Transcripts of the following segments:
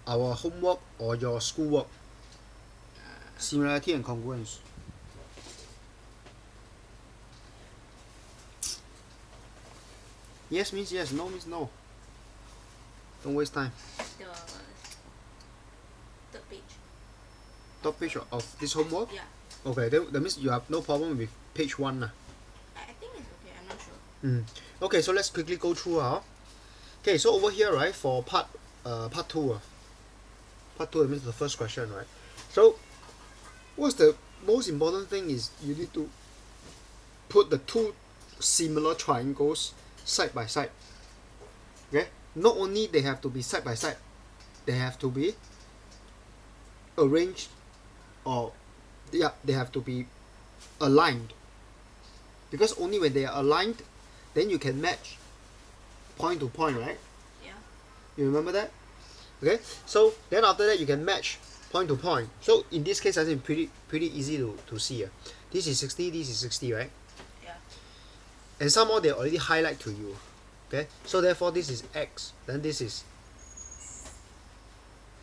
our homework or your schoolwork? Similarity and congruence. Yes means yes, no means no. Don't waste time. The third page. Top page of this homework? Yeah. Okay, that means you have no problem with page 1. I think it's okay, I'm not sure. Okay, so let's quickly go through. Okay, so over here, right, for part 2. Part 2 means the first question, right? So, what's the most important thing is you need to put the two similar triangles side by side. Okay? Not only they have to be side by side, they have to be arranged, or they have to be aligned. Because only when they are aligned, then you can match point to point, right? Yeah. You remember that? Okay, so then after that you can match point to point. So in this case, I think pretty easy to see. This is 60, this is 60, right? Yeah. And somehow they already highlight to you. Okay, so therefore this is X, then this is,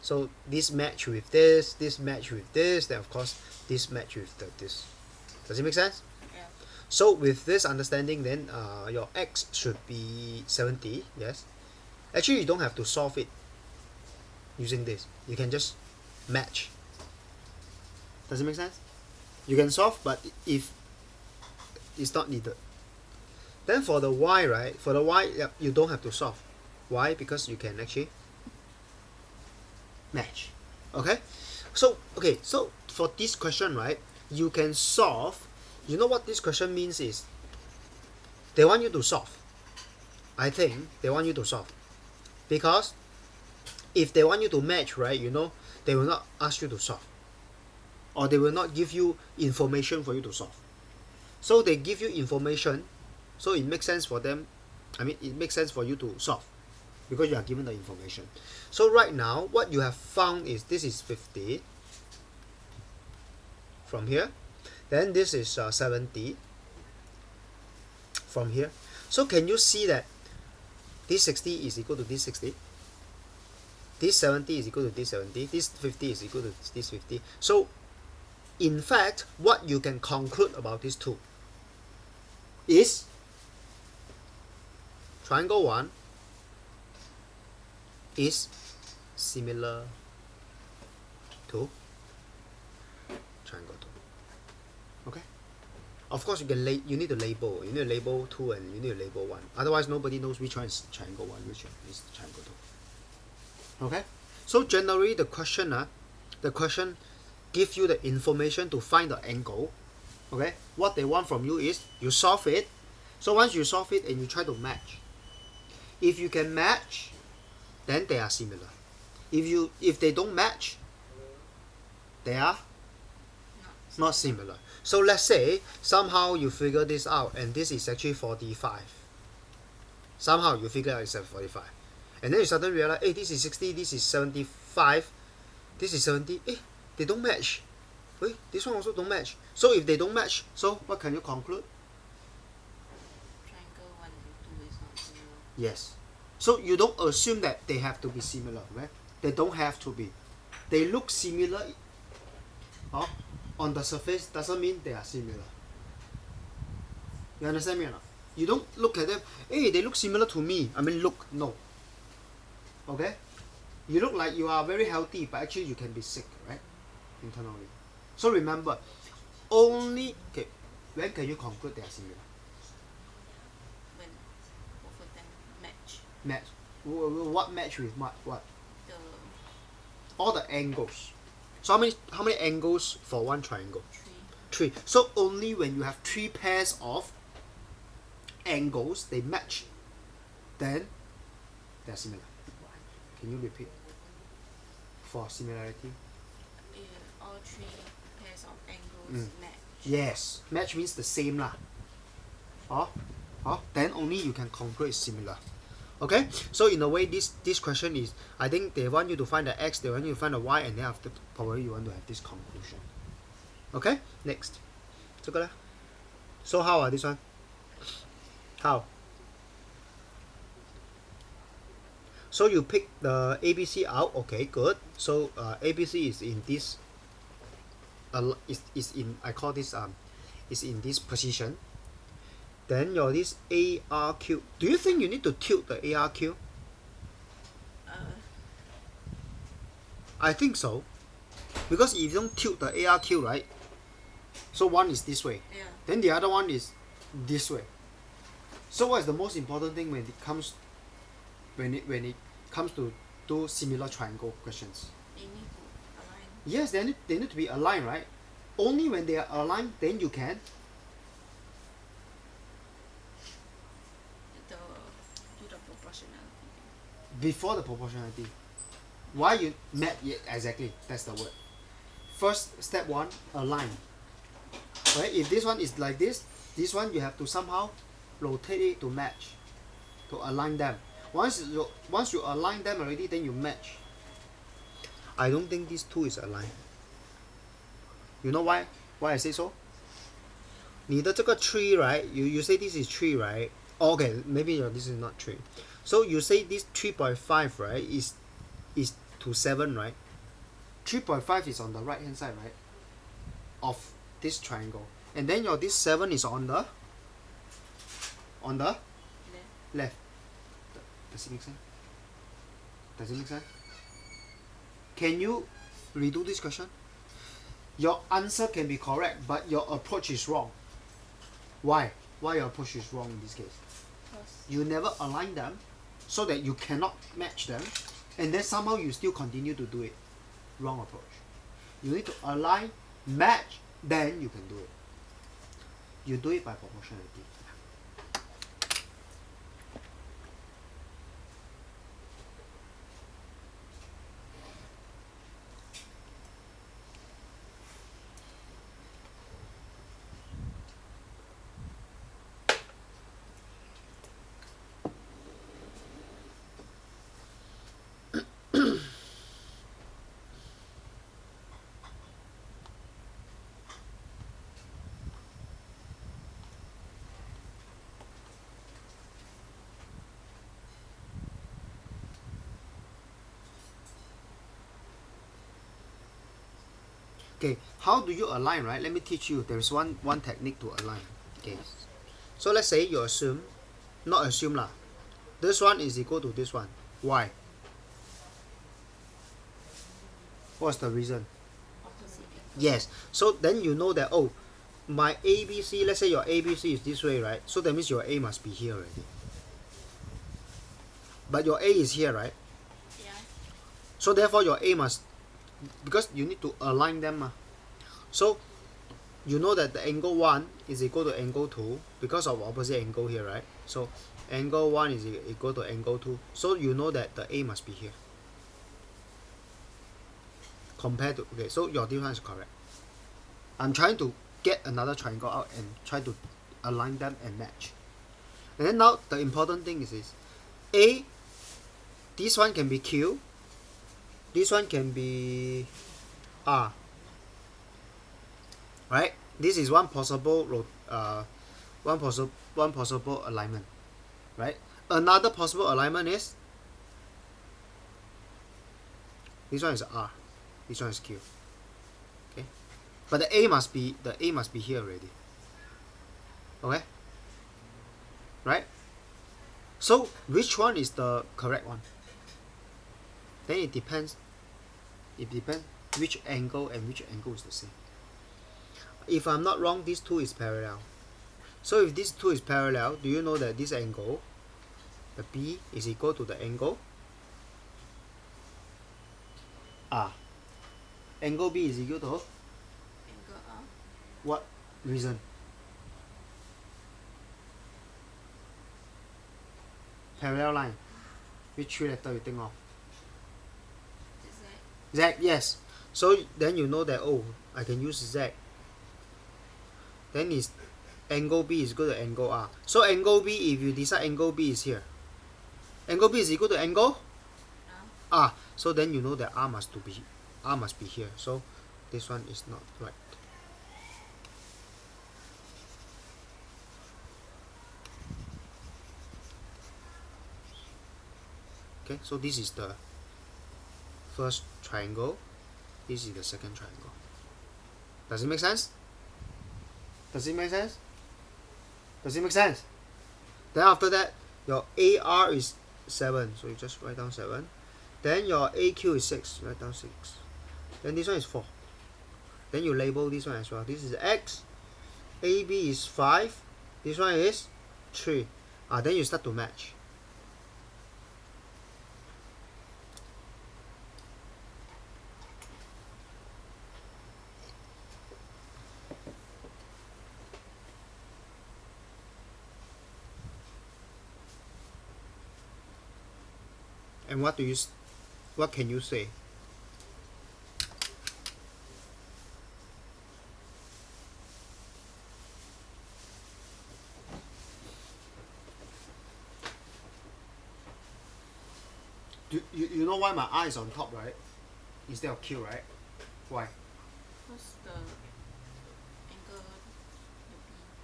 so this match with this match with this, then of course this match with this. Does it make sense? Yeah. So with this understanding, then your X should be 70. Yes, actually you don't have to solve it using this, you can just match. Does it make sense? You can solve, but if it's not needed. Then for the Y, right, for the Y, you don't have to solve. Why? Because you can actually match. Okay, so for this question, right, you can solve. You know what this question means is, they want you to solve. I think they want you to solve, because if they want you to match, right, they will not ask you to solve, or they will not give you information for you to solve. So they give you information, so it makes sense for them. I mean, it makes sense for you to solve, because you are given the information. So right now, what you have found is this is 50 from here, then this is 70 from here. So can you see that this 60 is equal to this 60? This 70 is equal to this 70. This 50 is equal to this 50. So in fact, what you can conclude about these two is triangle 1 is similar to triangle 2. Okay? Of course, you need to label. You need to label 2 and you need to label 1. Otherwise, nobody knows which one is triangle 1, which one is triangle 2. Okay? So generally, the question gives you the information to find the angle. Okay? What they want from you is you solve it. So once you solve it and you try to match, if you can match, then they are similar. If they don't match, they are not similar. So let's say somehow you figure this out, and this is actually 45. Somehow you figure out it's 45, and then you suddenly realize, hey, this is 60, this is 75, this is 70. They don't match. Wait, this one also don't match. So if they don't match, so what can you conclude? Triangle 1 and 2 is not similar. Yes. So you don't assume that they have to be similar, right? They don't have to be. They look similar on the surface, doesn't mean they are similar. You understand me or not? You don't look at them, hey, they look similar to me. I mean, look, no. Okay? You look like you are very healthy, but actually you can be sick, right? Internally. So remember, when can you conclude they are similar? When both of them match. Match. What match with what? The All the angles. So how many angles for one triangle? 3. 3. So only when you have 3 pairs of angles, they match, then they are similar. Can you repeat? For similarity? All 3 pairs of angles match. Yes. Match means the same lah. Then only you can conclude it's similar. Okay? So in a way, this question is, I think they want you to find the X, they want you to find the Y, and then after probably you want to have this conclusion. Okay? Next. 这个呢? So how this one? How? So you pick the ABC out. Okay, good. So ABC is in this. Is in, I call this is in this position. Then your this ARQ. Do you think you need to tilt the ARQ? I think so. Because if you don't tilt the ARQ, right? So one is this way. Yeah. Then the other one is this way. So what is the most important thing when it comes to do similar triangle questions? They need to align. Yes, they need to be aligned, right? Only when they are aligned, then you can Do the proportionality. before the proportionality. Why you met? Yeah, exactly. That's the word. First step one, align. Right? If this one is like this one you have to somehow rotate it to match, to align them. Once you align them already, then you match. I don't think these two is aligned. You know why? Why I say so? 你的这个 tree, right? You say this is 3, right? Oh, okay, maybe this is not 3. So you say this 3.5, right? Is to 7, right? 3.5 is on the right hand side, right? Of this triangle. And then your this 7 is on the left. Does it make sense? Does it make sense? Can you redo this question? Your answer can be correct, but your approach is wrong. Why? Why your approach is wrong in this case? You never align them so that you cannot match them, and then somehow you still continue to do it. Wrong approach. You need to align, match, then you can do it. You do it by proportionality. Okay, how do you align, right? Let me teach you. There is one technique to align. Okay, so let's say you assume, not assume lah, this one is equal to this one. Why? What's the reason? Opposite. Yes, so then you know that, oh, my ABC, let's say your ABC is this way, right? So that means your A must be here already. But your A is here, right? Yeah. So therefore your A must, because you need to align them. So you know that the angle 1 is equal to angle 2 because of opposite angle here, right? So angle 1 is equal to angle 2. So you know that the A must be here. Compared to, okay, so your difference is correct. I'm trying to get another triangle out and try to align them and match. And then now the important thing is this. A, this one can be Q, this one can be R. Right? This is one possible alignment. Right? Another possible alignment is this one is R, this one is Q. Okay? But the A must be here already. Okay? Right? So which one is the correct one? Then it depends which angle and which angle is the same. If I'm not wrong, these two is parallel. So if this two is parallel, do you know that this angle, the B, is equal to the angle R? Angle B is equal to Angle R. what reason? Parallel line. Which 3 letter you think of? Z. Z, yes. So then you know that, oh, I can use Z. Then is angle B is equal to angle R. So angle B, if you decide angle B is here, angle B is equal to angle R. So then you know that R must be here. So this one is not right. Okay, so this is the first triangle, this is the second triangle. Does it make sense? Does it make sense? Does it make sense? Then after that, your AR is 7, so you just write down 7. Then your AQ is 6, write down 6. Then this one is 4. Then you label this one as well. This is X, AB is 5, this one is 3. Then you start to match. And what can you say? You know why my I is on top, right? Instead of Q, right? Why? What's the angle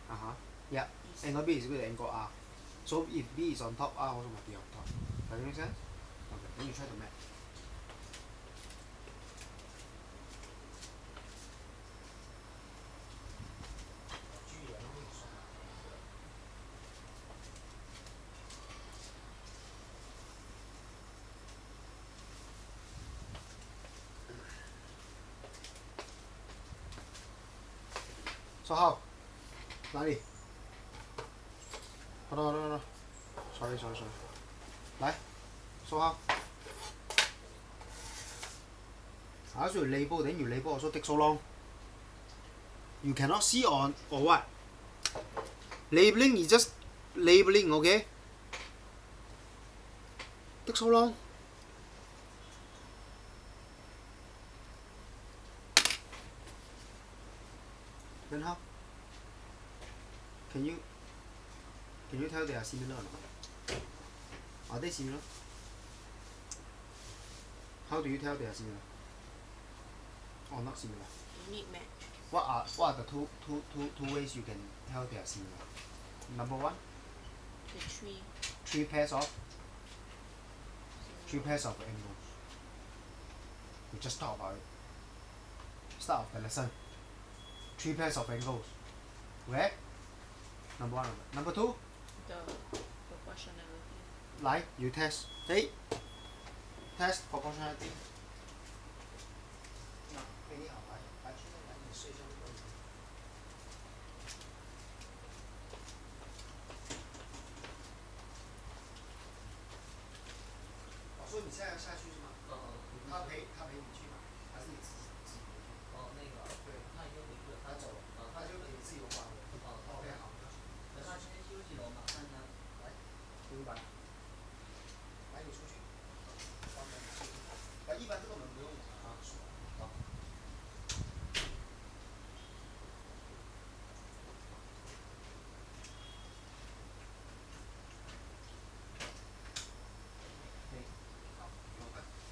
the Uh-huh. Yeah. B is Angle B is equal to angle R. So if B is on top, R also must be on top. Does it make sense? Okay. Then you try to match. So how? 哪里？ Hold on, hold on. Sorry. 来 So how? I ask you to label, then you label also take so long. You cannot see or what? Labeling is just labeling, okay? Take so long. Then how? Can you tell they are similar or not? Are they similar? How do you tell they are similar? Or not similar? unit match. What are the two ways you can tell they are similar? Number one, The tree. three pairs of angles. We just talk about it. Start of the lesson. Three pairs of angles. Where? Number one. Number two, The proportionality. 来 you test. Test proportionality. 给你好，来去那你试一下这个问题。所以你现在要下去是吗？他陪你去吗？还是你自己回去？对，他已经回去了，他走了，他就可以自由发挥。OK 好。那他先休息了，我马上呢。来，明白。来，你出去。一般这个门不用锁。好。好，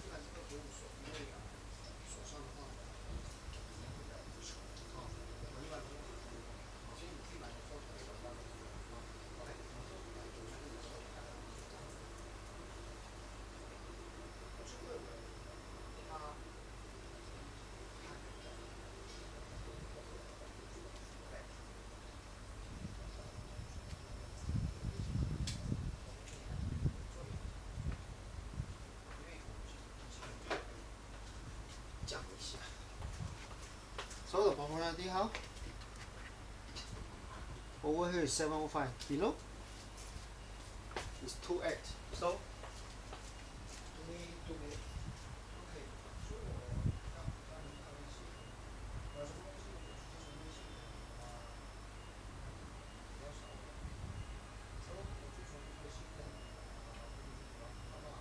一般这个不用锁，因为锁上的话，里面会比较不爽。我一般不用锁。所以你自己把你做出来的话，OK。讲一下。So the proportionality how? Over here is 705. Below is 2x. So 2 minutes. Okay. 所以我要你看微信，什么东西我就是微信比较少。所以我就从微信的好不好？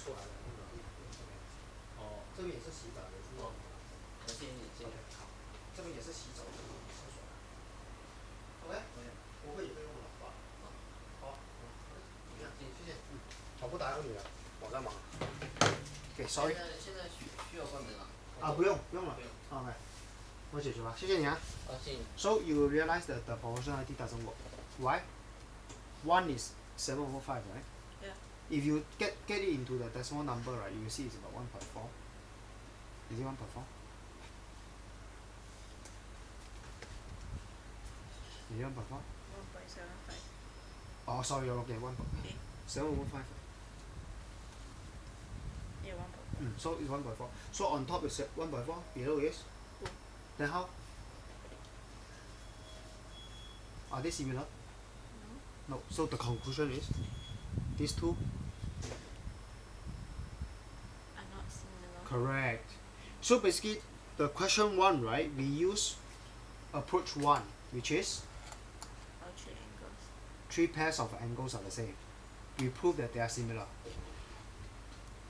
出来了那个哦，这边也是洗澡，也是哦，谢谢谢谢。好，这边也是洗澡的厕所。OK，我会也会用的，好吧？好，怎么样？谢谢。我不打扰你了，我在忙。OK，sorry。现在需要关门了。啊，不用了。OK，我解决了，谢谢你啊。谢谢你。So you realize that the proportionality doesn't work. Why? 1 is 7/5, right? Yeah. If you get it into the decimal number, right, you will see it's about 1.4. Is it 1.4? Is it 1.4? 1.75. Oh, sorry, okay, 7/5. Yeah, 1.4. So it's 1.4. So on top is 1.4, below is? 2. Then how? Are they similar? No. No. So the conclusion is these two? Are not similar. Correct. So basically, the question 1, right, we use approach 1, which is All 3 angles. 3 pairs of angles are the same. We prove that they are similar.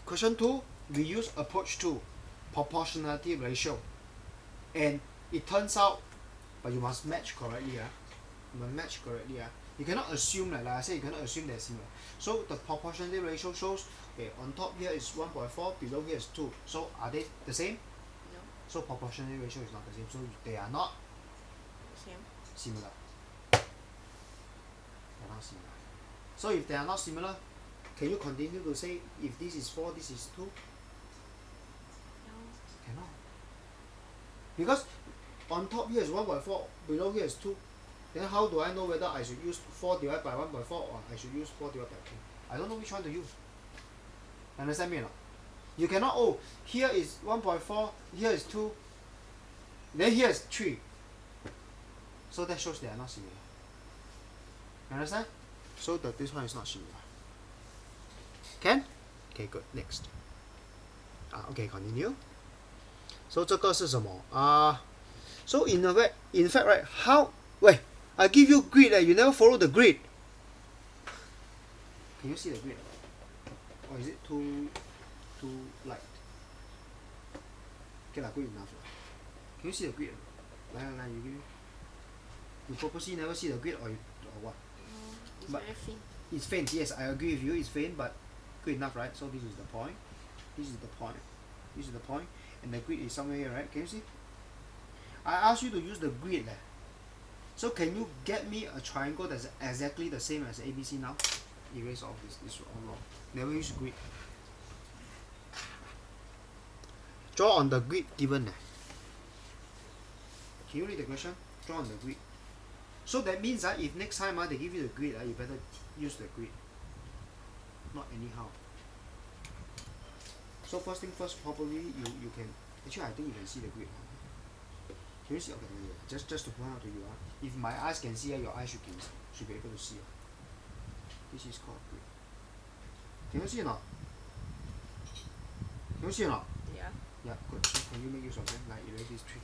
Question 2, we use approach 2, proportionality ratio. And it turns out, but you must match correctly. You must match correctly. You cannot assume, like I said, you cannot assume they're similar. So the proportionality ratio shows, okay, on top here is 1.4, below here is 2. So are they the same? No. So proportionality ratio is not the same. So they are not Same. similar. They are not similar. So if they are not similar, can you continue to say if this is 4, this is 2? No. Cannot. Because on top here is 1.4, below here is 2. Then how do I know whether I should use 4 divided by 1.4 or I should use 4 divided by 2? I don't know which one to use. Understand me or not? You cannot, oh, here is 1.4, here is 2, then here is 3. So that shows they are not similar. You understand? So that this one is not similar. Can? Okay, good. Next. Okay, continue. So 这个是什么？So in fact, right? How? Wait, I give you grid. You never follow the grid. Can you see the grid? Or is it too light? Okay, good enough. Can you see the grid? You give me. You purposely never see the grid or what? No. It's But very thin. it's faint. Yes, I agree with you. It's faint, but good enough, right? So this is the point. This is the point. This is the point, and the grid is somewhere here, right? Can you see? I asked you to use the grid. So can you get me a triangle that's exactly the same as ABC now? Erase off this all wrong. Never use grid. Draw on the grid given. Can you read the question? Draw on the grid. So that means if next time they give you the grid, you better use the grid. Not anyhow. So first thing first, probably you can. Actually, I think you can see the grid. Can you see? Okay, just to point out to you, if my eyes can see, your eyes should be able to see. This is called grid. Can you see or not? Can you see or not? Yeah. Yeah, good. So can you make use of them? Like erase these 3.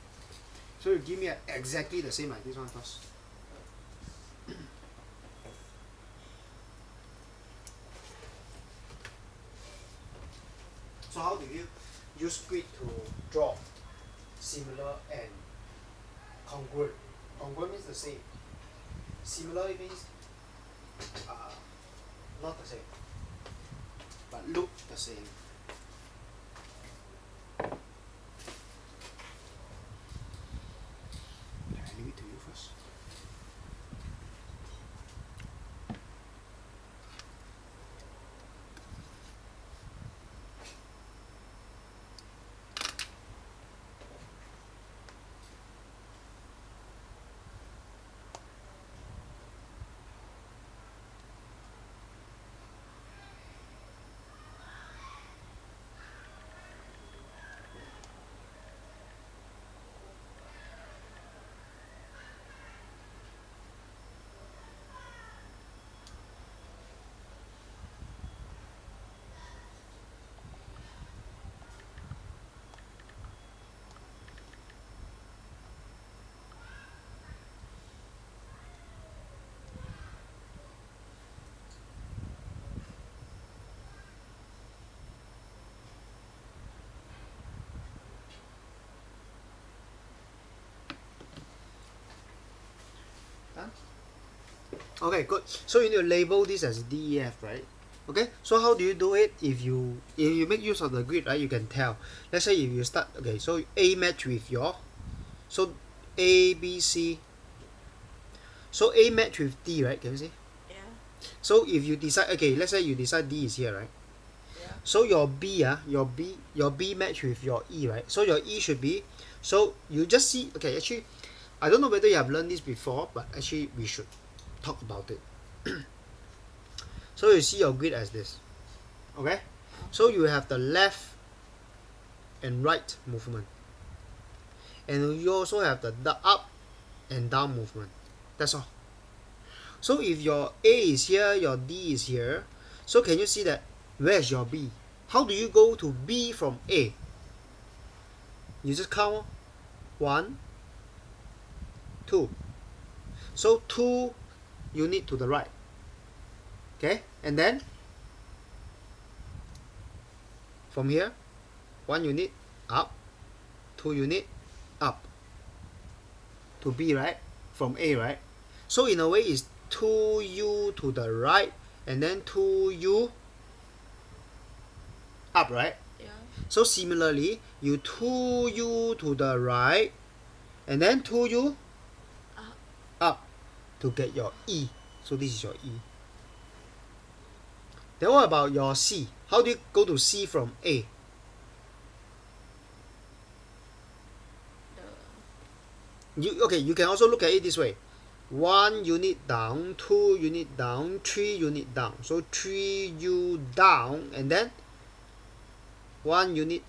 So you give me exactly the same like this one first. So how do you use grid to draw similar and congruent? Congruent means the same. Similar means not the same, but look the same. Can I leave it to you first? Done? Okay, good. So you need to label this as DEF, right? Okay, so how do you do it? If you make use of the grid, right, you can tell. Let's say if you start, okay, so A match with your, so A, B, C, so A match with D, right? Can you see? Yeah. So if you decide, okay, let's say you decide D is here, right? Yeah. So your B, your B match with your E, right? So your E should be, so you just see, okay, actually, I don't know whether you have learned this before, but actually we should talk about it. So you see your grid as this, okay? So you have the left and right movement, and you also have the up and down movement. That's all. So if your A is here, your D is here, so can you see that where's your B? How do you go to B from A? You just count 1, 2. So 2 unit to the right. Okay? And then from here, 1 unit up, 2 unit up to B, right? From A, right? So in a way it's 2U to the right and then 2U up, right? Yeah. So similarly, you 2U to the right and then 2U up to get your E. So this is your E. Then what about your C? How do you go to C from A? You can also look at it this way. 1 unit down, 2 unit down, 3 unit down. So 3U down and then 1 unit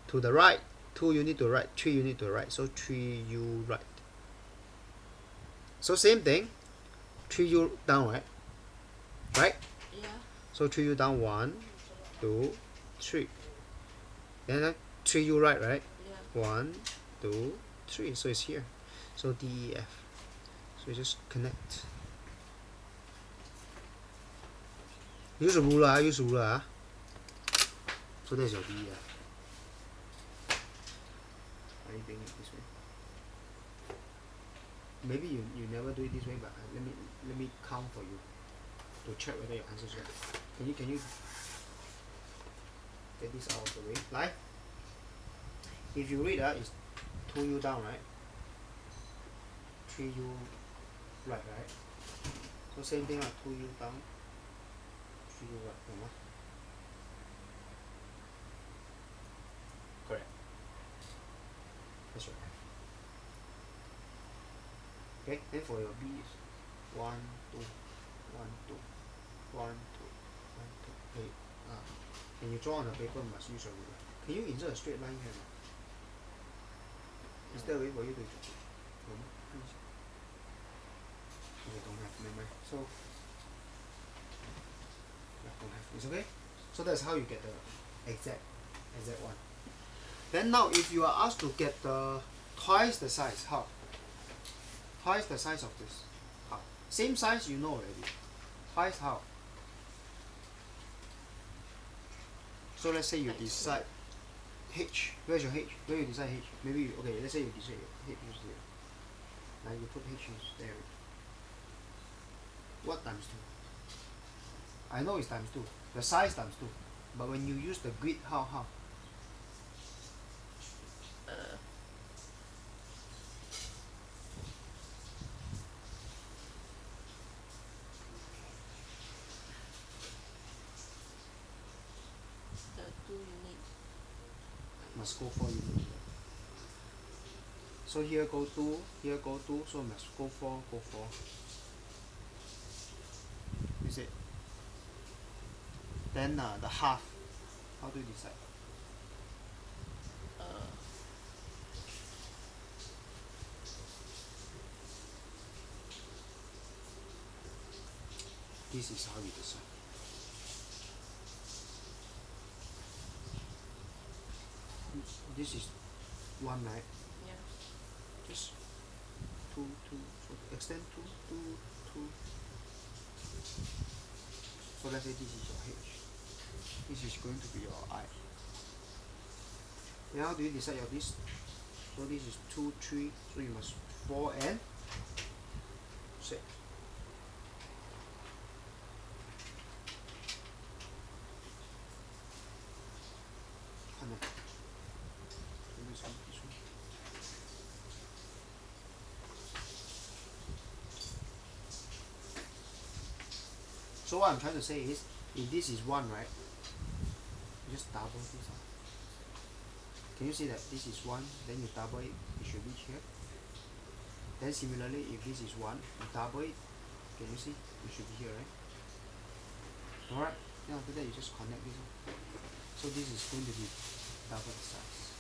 to the right, 2 unit to the right, 3 unit to the right. So 3U right. So same thing, 3U down, right? Right? Yeah. So 3U down, 1, 2, 3. Then 3U right, right? Yeah. 1, 2, 3. So it's here. So DEF. So you just connect. Use a ruler, use a ruler. So there's your DEF. Are you doing it this way? Maybe you never do it this way, but let me count for you to check whether your answer is right. Can you get this out of the way? Like, if you read it's 2U down, right? 3U right, right? So same thing, 2U down, 3U right, 懂吗? Correct. That's right. Okay, then for your B is 1, 2, 1, 2, 1, 2, 1, 2. Okay, when you draw on the paper, you must use a ruler. Can you insert a straight line here? Is there a way for you to do it? Okay, don't have, never mind. So, yeah, don't have. It's okay? So that's how you get the exact one. Then now, if you are asked to get twice the size, how? Twice the size of this. How? Same size you know already. Twice how? So let's say you decide H. Where's your H? Where you decide H? Maybe, okay, let's say you decide H is here. Now you put H is there. What times 2? I know it's times 2. The size times 2. But when you use the grid, how? The 2 unit. Must go 4 units. So here go 2, here go 2, so must go 4, go 4. Is it? Then the half. How do you decide? This is how you decide. This is 1, right? Yeah. Just 2, 2. So extend 2, 2, 2. So let's say this is your H. This is going to be your I. Now how do you decide your this? So this is 2, 3. So you must 4 and. 6. So what I'm trying to say is, if this is 1, right, you just double this up. Can you see that this is 1, then you double it, it should reach here. Then similarly, if this is 1, you double it, can you see? It should be here, right? Alright, then after that you just connect this one. So this is going to be double the size.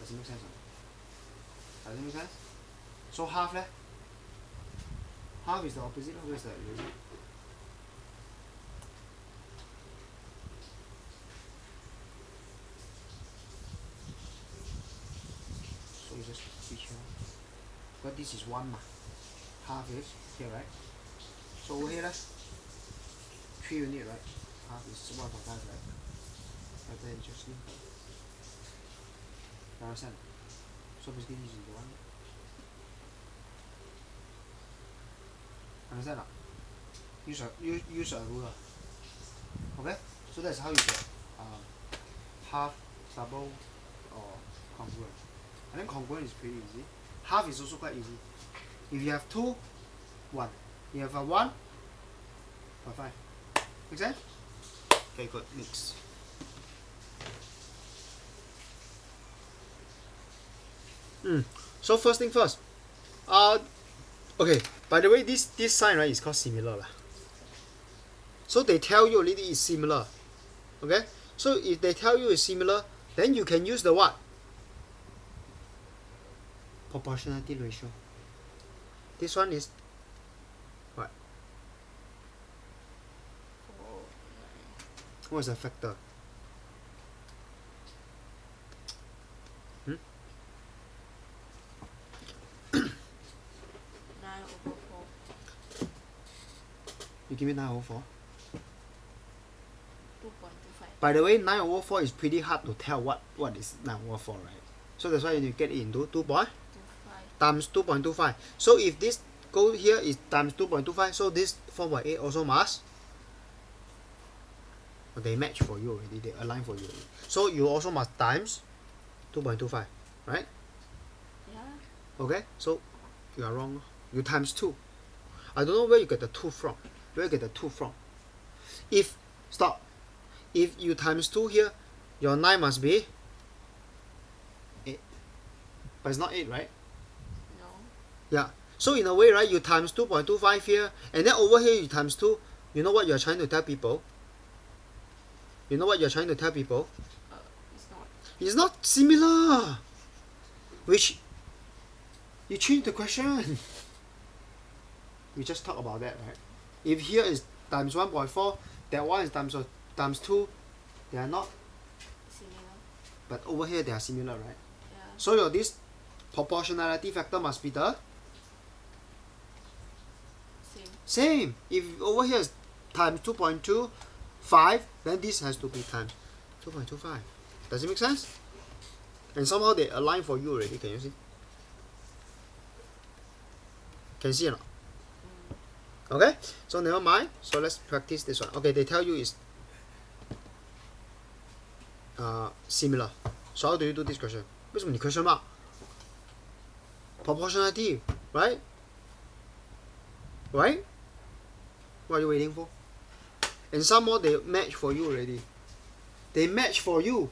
Does it make sense? Does it make sense? So half leh? Half is the opposite, where's the eraser? So you just reach here. But this is 1 ma. Half is here, right? So over here, 3 unit, right? Half is 1.5, right? And then just leave. You understand? So basically this is the 1. Understand? Use a ruler. Okay? So that's how you get half, double, or congruent. I think congruent is pretty easy. Half is also quite easy. If you have 2, 1. You have a 1, 0.5. Make sense? Okay, good. Next. So first thing first. Okay. By the way, this sign, right, is called similar lah. So they tell you already it's similar. Okay. So if they tell you it's similar, then you can use the what? Proportionality ratio. This one is what? What is the factor? 9/4. You give me 9/4. 2.25. By the way, 9/4 is pretty hard to tell what is 9/4, right? So that's why you need to get it into 2 point 25. times 2.25. So if this go here is times 2.25, so this 4.8 also must. They match for you already, they align for you already. So you also must times 2.25, right? Yeah. Okay, so you are wrong. You times 2. I don't know where you get the 2 from. Where you get the 2 from? If you times 2 here, your 9 must be 8. But it's not 8, right? No. Yeah. So in a way, right, you times 2.25 here, and then over here you times 2. You know what you're trying to tell people? You know what you're trying to tell people? It's not. It's not similar. Which you change the question. We just talk about that, right? If here is times 1.4, that one is times 2, they are not. Similar. But over here they are similar, right? Yeah. So your this proportionality factor must be the same. If over here is times 2.25, then this has to be times 2.25. Does it make sense? And somehow they align for you already. Can you see? Can you see or not? Okay, so never mind. So let's practice this one. Okay, they tell you is similar. So how do you do this question? 为什么你 question mark? Proportionality, right? Right? What are you waiting for? And some more they match for you already. They match for you,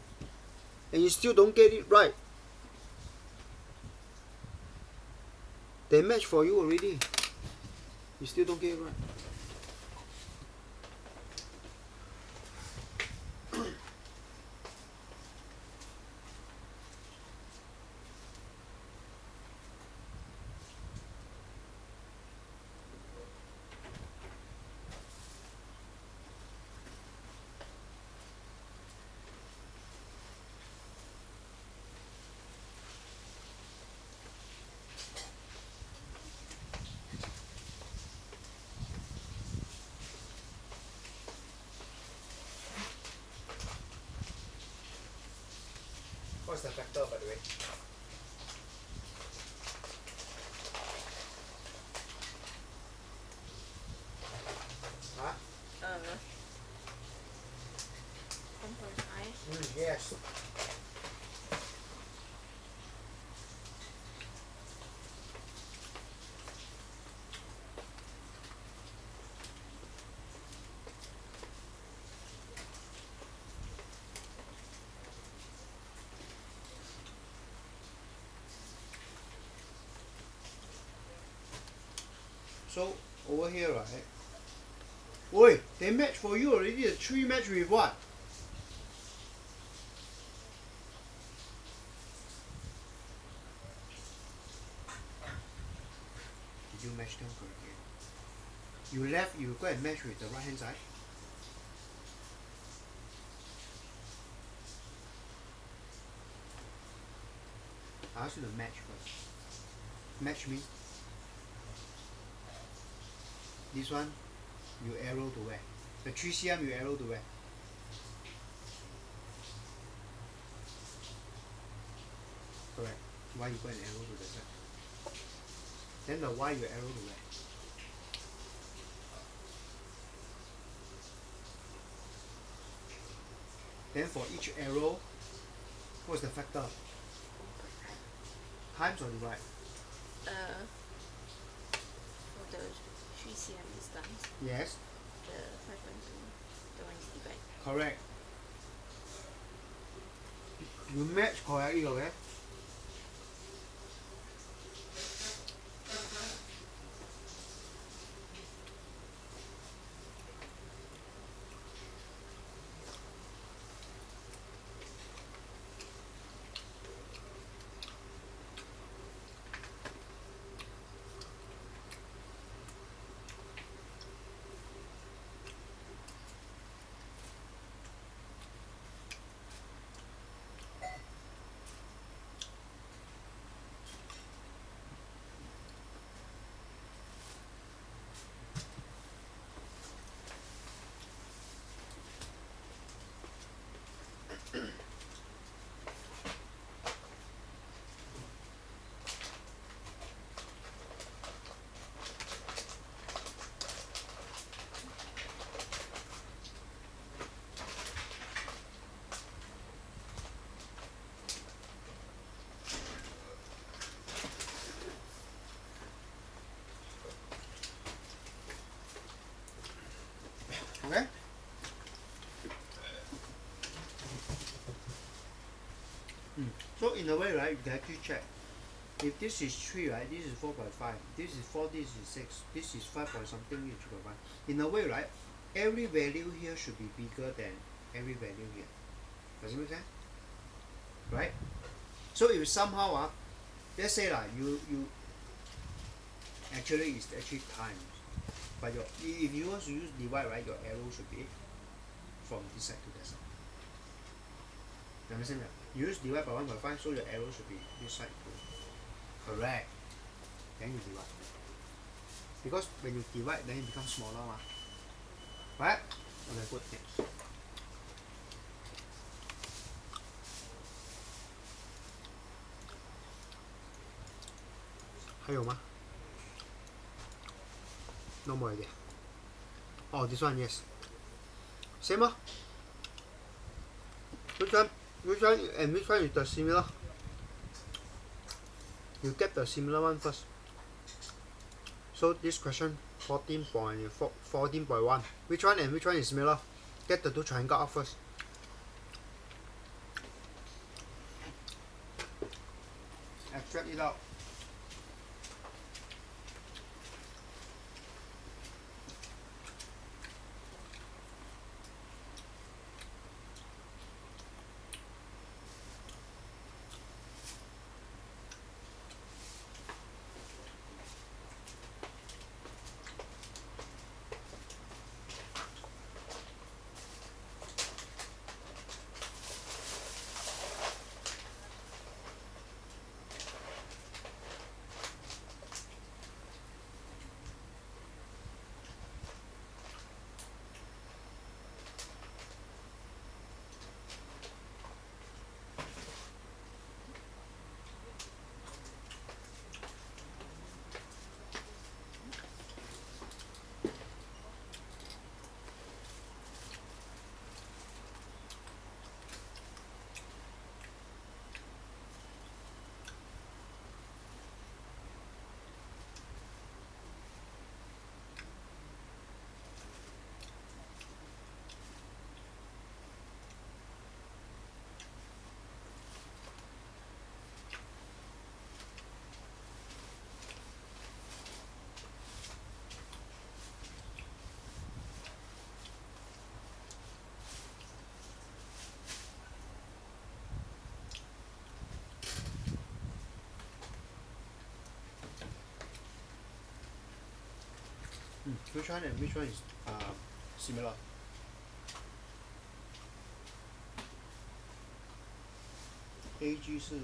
and you still don't get it right. They match for you already. You still don't get it right. What's the factor, by the way? Yes. So over here, right? Oi, they match for you already. The 3 match with what? Did you match them correctly? You left, you go and match with the right hand side. I ask you to match first. Match means this one you arrow to where? The 3 cm you arrow to where? Correct. Why you go and arrow to the side? Then the Y you arrow to where? Then for each arrow, what's the factor? Times or divide? For the 3 cm is times. Yes. The 5.2, the one is divide. Correct. You match correctly, okay? Okay? So in a way, right, you can actually check. If this is 3, right, this is 4.5, this is 4, this is 6, this is 5 point something, this is 3.5. In a way, right, every value here should be bigger than every value here. Does it make sense? Right? So if somehow, let's say you actually it's actually times. But if you want to use divide, right, your arrow should be from this side to that side. You understand that? You use divide by 1.5, so your arrow should be this side too. Correct. Then you divide. Because when you divide, then it becomes smaller, right? Okay, good. Next. No more already. Oh, this one, yes. Same ah. Which one and which one is the similar? You get the similar one first. So this question 14.1. Which one and which one is similar? Get the two triangle out first. Abstract it out. Which one and which one is similar? AG 是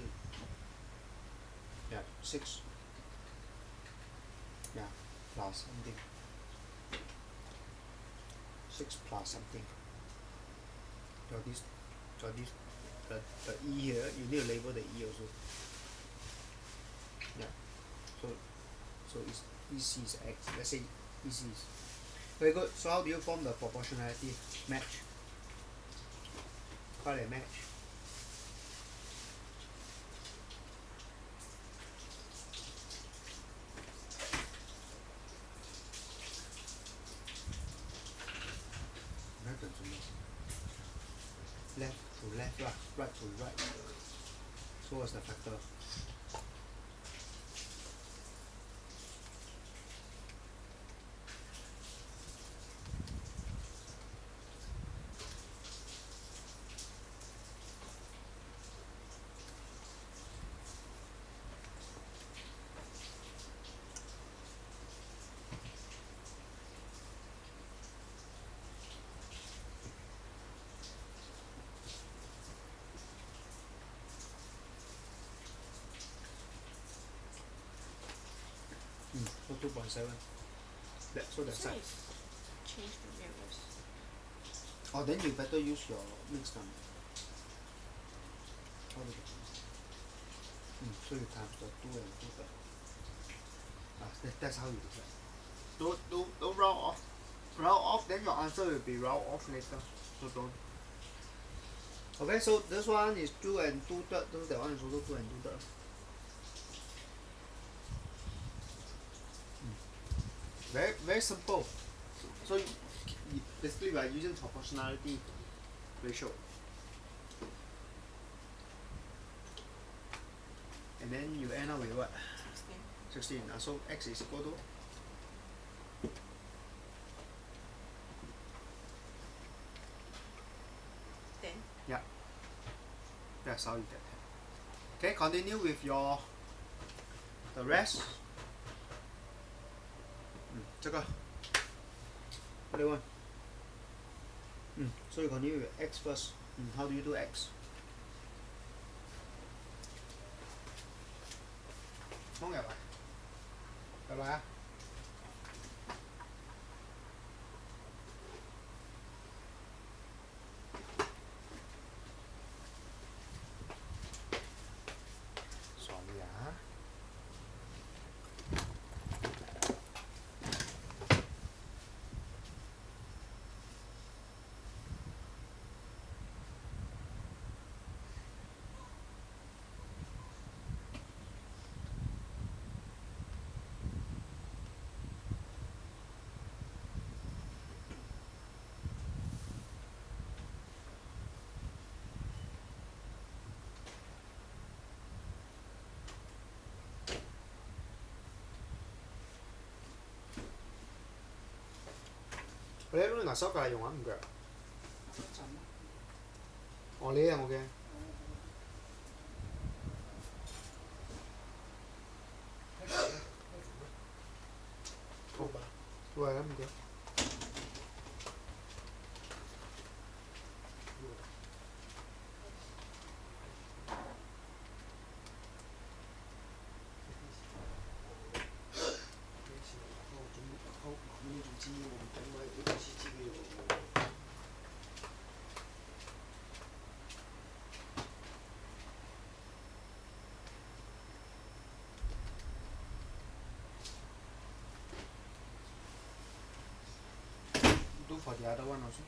yeah 6 yeah plus something 6 plus something. Got this the E here, you need to label the E also. Yeah. So it's EC is X. Let's say EC is very good. So how do you form the proportionality match? 快点 match. Left to left lah, right to right. So what's the factor? So 2.7. So that So side. it's change the variables. Oh, then you better use your mixed number. How do you so you times the 2 and 2 third. That's how you decide. Don't round off. Round off, then your answer will be round off later. So don't. Okay, so this one is 2 and 2 third. So that one is also 2 and 2 third. Very simple. So basically we are using proportionality ratio. And then you end up with what? 16. 16. So x is equal to? Then Yeah. That's how you get 10. Okay, continue with your the rest. 这个 what do you want? So you continue with x first. How do you do x? 衝入嚟，入嚟啊！Sorry啊。你攞拿手架嚟用啊？唔腳。哦，你係我嘅。好吧。喂，唔該。Do for the other one also.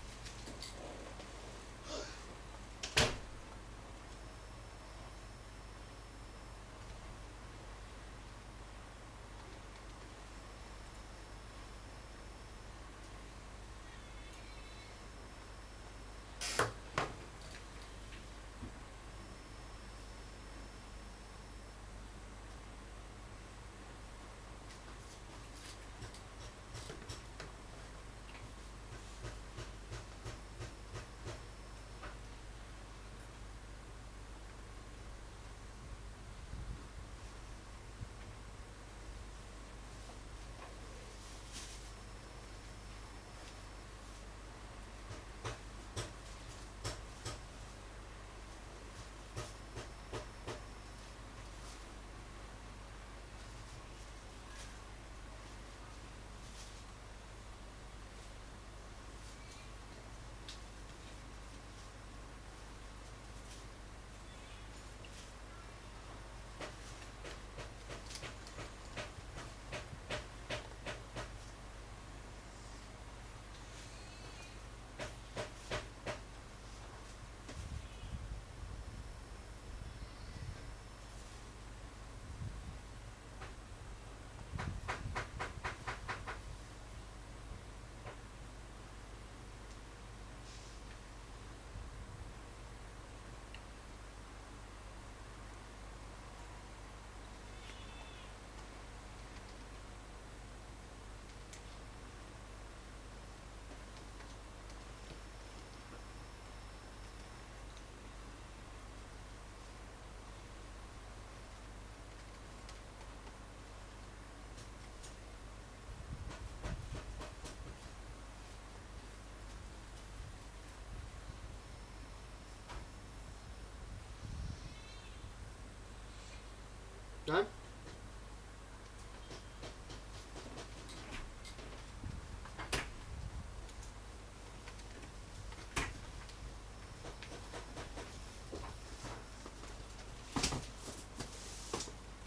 Done?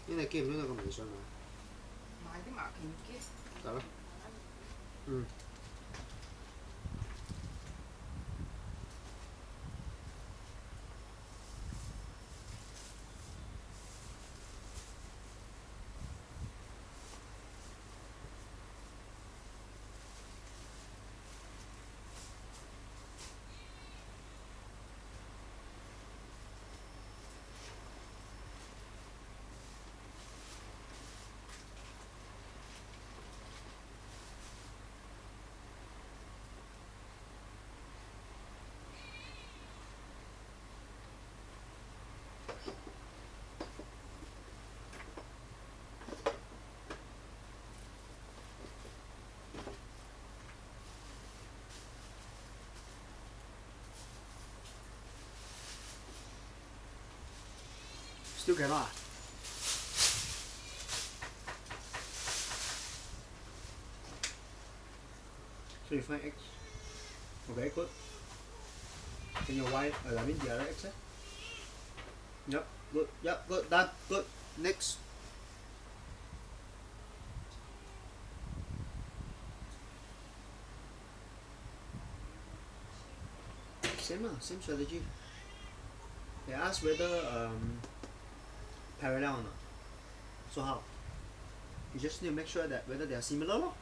Cái này kia唔知道個微信啊？買啲麻鉗機。得啦。嗯。Still cannot ah? So you find x. Okay, good. Then your y, I mean the other x. Yep, good. Yep, good. Done. Good. Next. Same strategy. They ask whether parallel or not. So how? You just need to make sure that whether they are similar lor.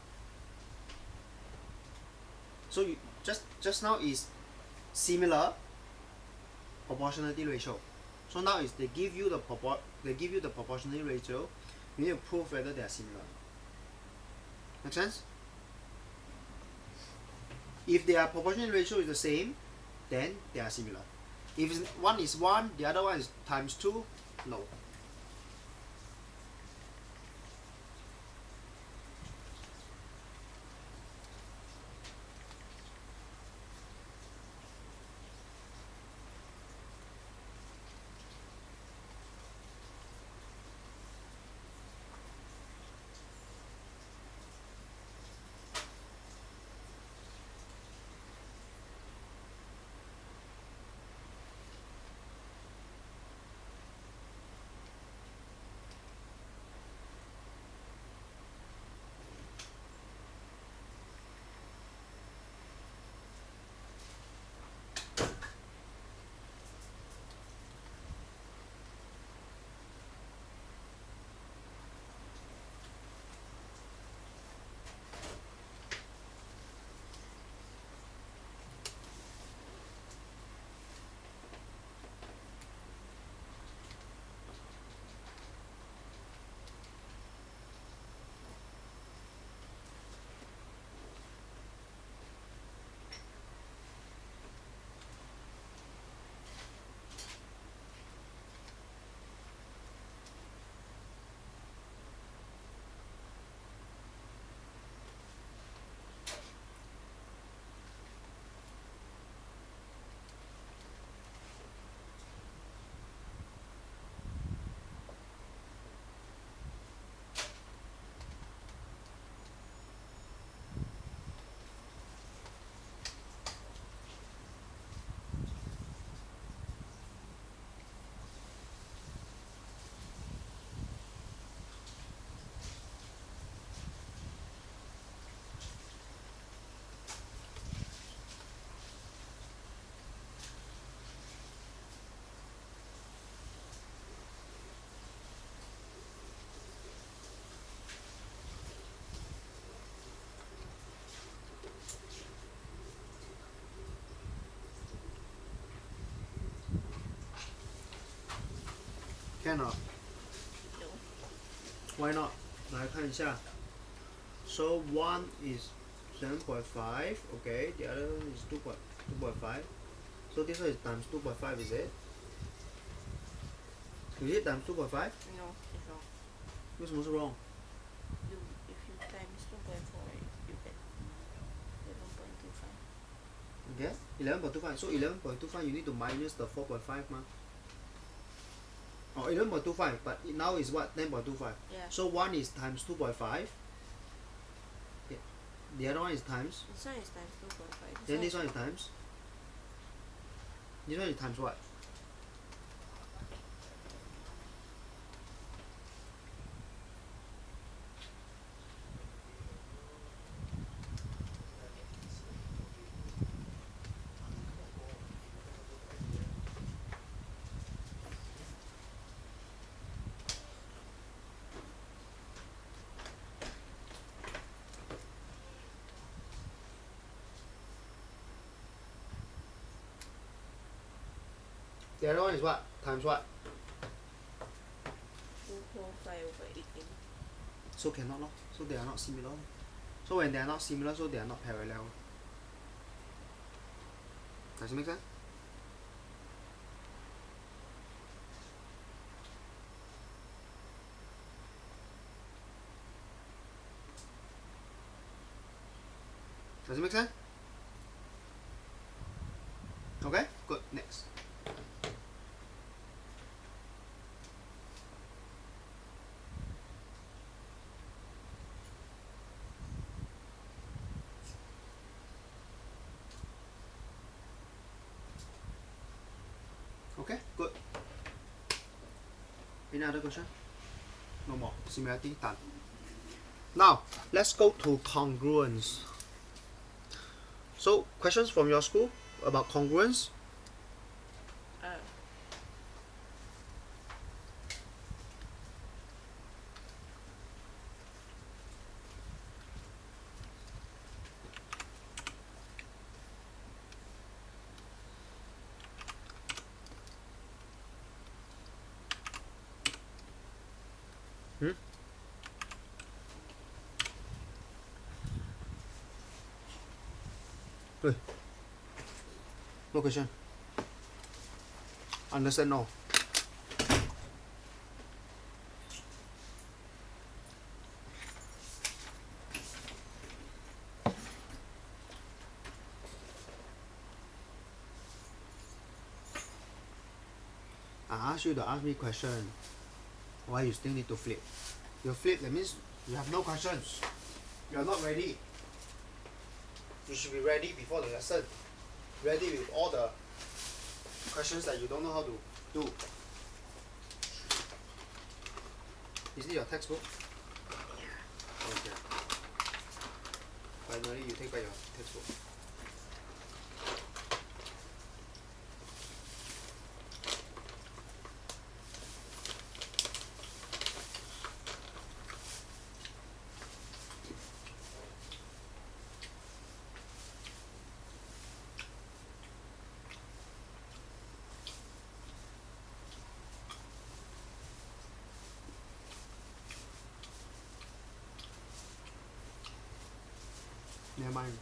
So you just now is similar proportionality ratio. So now is they give you the proportionality ratio. You need to prove whether they are similar. Make sense? If their proportionality ratio is the same, then they are similar. If one is 1, the other one is times 2, no. Cannot. No. Why not? 来看一下。So one is 7.5, okay. The other one is 2.5. So this one is times 2.5, is it? Is it times 2.5? No, it's wrong. 为什么是 wrong? If you times 2.4, you get 11.25. Okay, 11.25. So 11.25 you need to minus the 4.5 ma. Oh, 11.25, but now is what? 10.25. Yeah. So one is times 2.5. The other one is times. This one is times 2.5. Then this one is times. This one is times what? The other one is what? Times what? 2.5 over 18. So cannot lor. So they are not similar. So when they are not similar, so they are not parallel. Does it make sense? Does it make sense? Okay, good. Next. Okay, good. Any other question? No more. Similarity done. Now let's go to congruence. So questions from your school about congruence? Hey. No question. Understand no? I asked you to ask me question. Why you still need to flip? You flip, that means you have no questions. You are not ready. You should be ready before the lesson. Ready with all the questions that you don't know how to do. Is it your textbook? Okay. Finally, you take back your textbook. Never mind.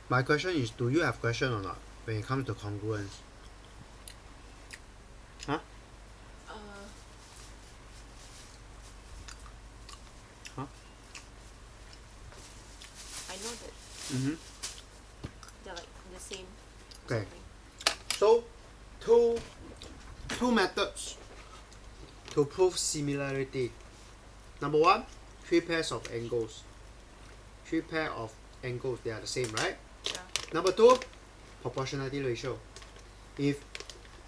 My question is, do you have question or not when it comes to congruence? Huh? Huh? I know that Mm-hmm. they're like the same. Okay. Something. So, two methods to prove similarity. Number one, 3 pairs of angles. 3 pair of angles, they are the same, right? Yeah. Number two, proportionality ratio. If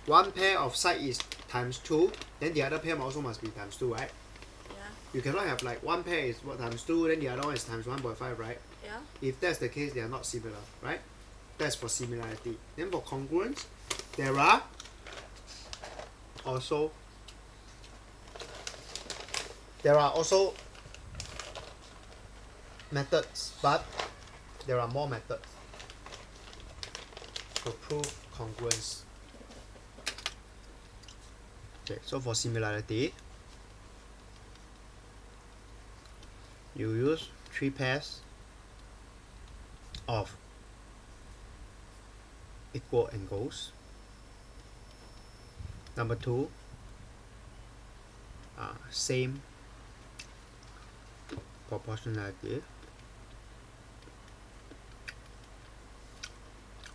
one pair of side is times 2, then the other pair also must be times 2, right? Yeah. You cannot have like one pair is what times 2, then the other one is times 1.5, right? Yeah. If that's the case, they are not similar, right? That's for similarity. Then for congruence, there are also methods, but there are more methods to prove congruence. Okay, so for similarity, you use 3 pairs of equal angles. Number 2, same proportionality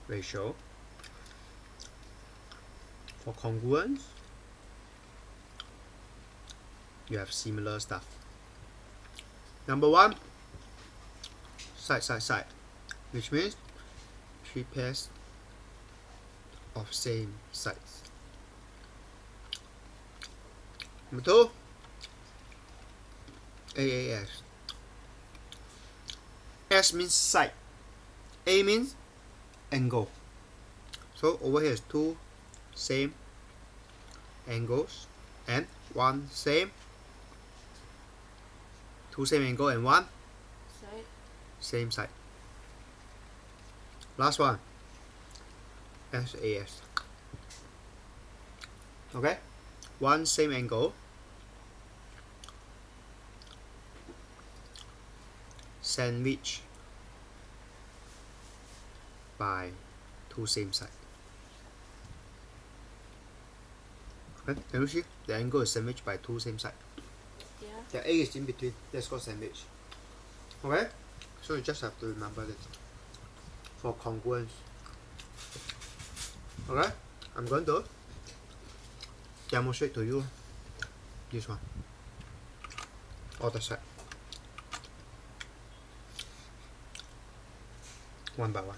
ratio. For congruence, you have similar stuff. Number one, side, side, side, which means 3 pairs of same sides. Number two, AAS. S means side, A means angle. So over here is 2 same angles and 1 same, 2 same angle and 1 Side. same side. Last one, SAS. Okay, 1 same angle, sandwich by 2 same side. Okay, can you see? The angle is sandwiched by 2 same side. Yeah. The A is in between. That's called sandwich. Okay? So you just have to remember this for congruence. Okay? I'm going to demonstrate to you this one. Other side. One by one.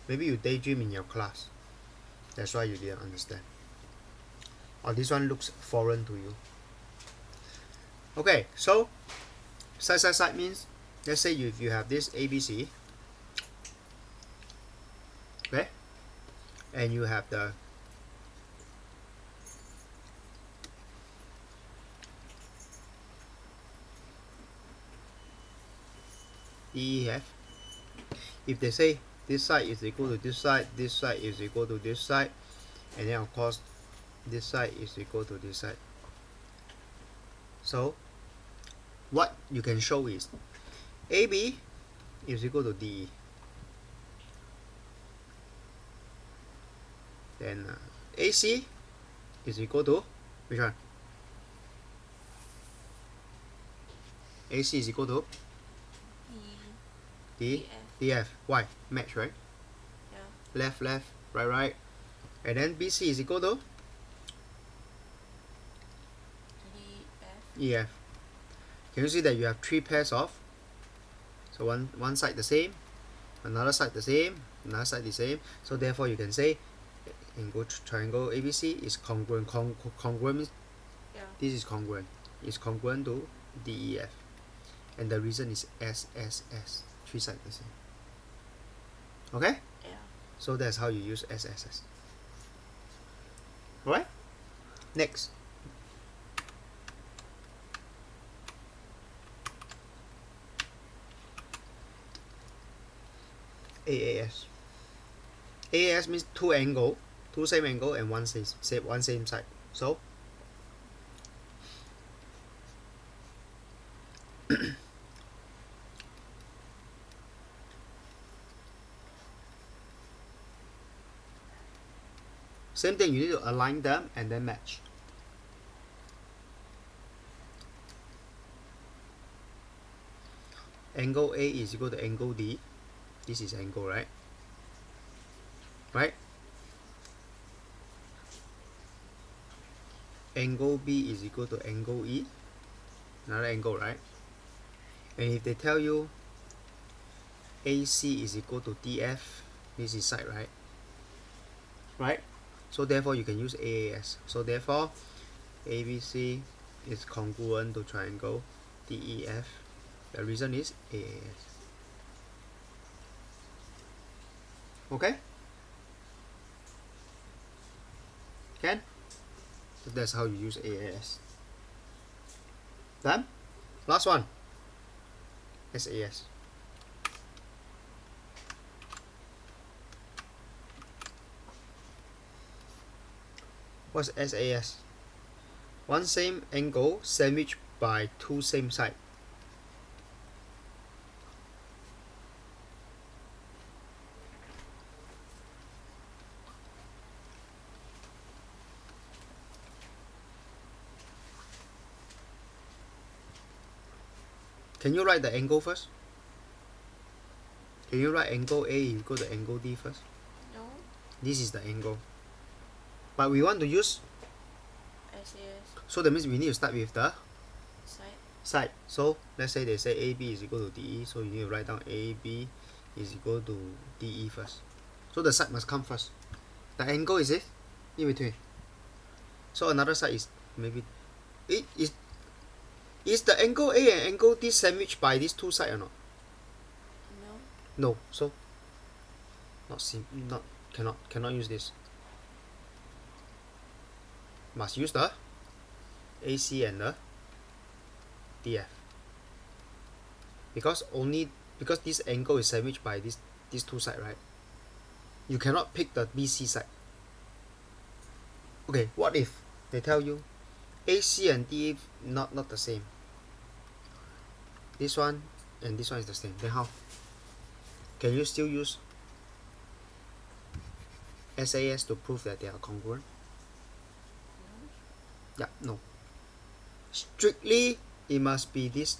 Maybe you daydream in your class. That's why you didn't understand. Or this one looks foreign to you. Okay, so side, side, side means, let's say if you have this ABC, okay, and you have the DEF. If they say this side is equal to this side is equal to this side, and then of course this side is equal to this side. So what you can show is AB is equal to DE. Then AC is equal to which one? AC is equal to E. DF. Why? Match, right? Yeah. Left, left, right, right. And then BC is equal to E. F. EF. Can you see that you have 3 pairs of? So one side the same, another side the same, another side the same. So therefore you can say angle triangle ABC is congruent. Congruent means Yeah. this is congruent. It's congruent to DEF. And the reason is SSS. 3 sides the same. Okay? Yeah. So that's how you use SSS. Alright? Next. AAS. AAS means 2 angle, 2 same angle and one same side. So same thing, you need to align them and then match. Angle A is equal to angle D. This is angle, right? Right? Angle B is equal to angle E. Another angle, right? And if they tell you AC is equal to DF, this is side, right? Right? So therefore you can use AAS. So therefore ABC is congruent to triangle DEF. The reason is AAS. Okay? Can? So that's how you use AAS. Done? Last one. SAS. What's SAS? One same angle sandwiched by 2 same side. Can you write the angle first? Can you write angle A equal to angle D first? No. This is the angle. But we want to use, SAS so that means we need to start with the side. side. So let's say they say AB is equal to DE, so you need to write down AB is equal to DE first. So the side must come first. The angle is it in between. So another side is maybe it is the angle A and angle D sandwiched by these two sides or not? No. No. So not cannot use this. Must use the AC and the DF. Because this angle is sandwiched by these two sides, right? You cannot pick the BC side. Okay, what if they tell you AC and DF not the same? This one and this one is the same. Then how? Can you still use SAS to prove that they are congruent? Yeah, no. Strictly, it must be these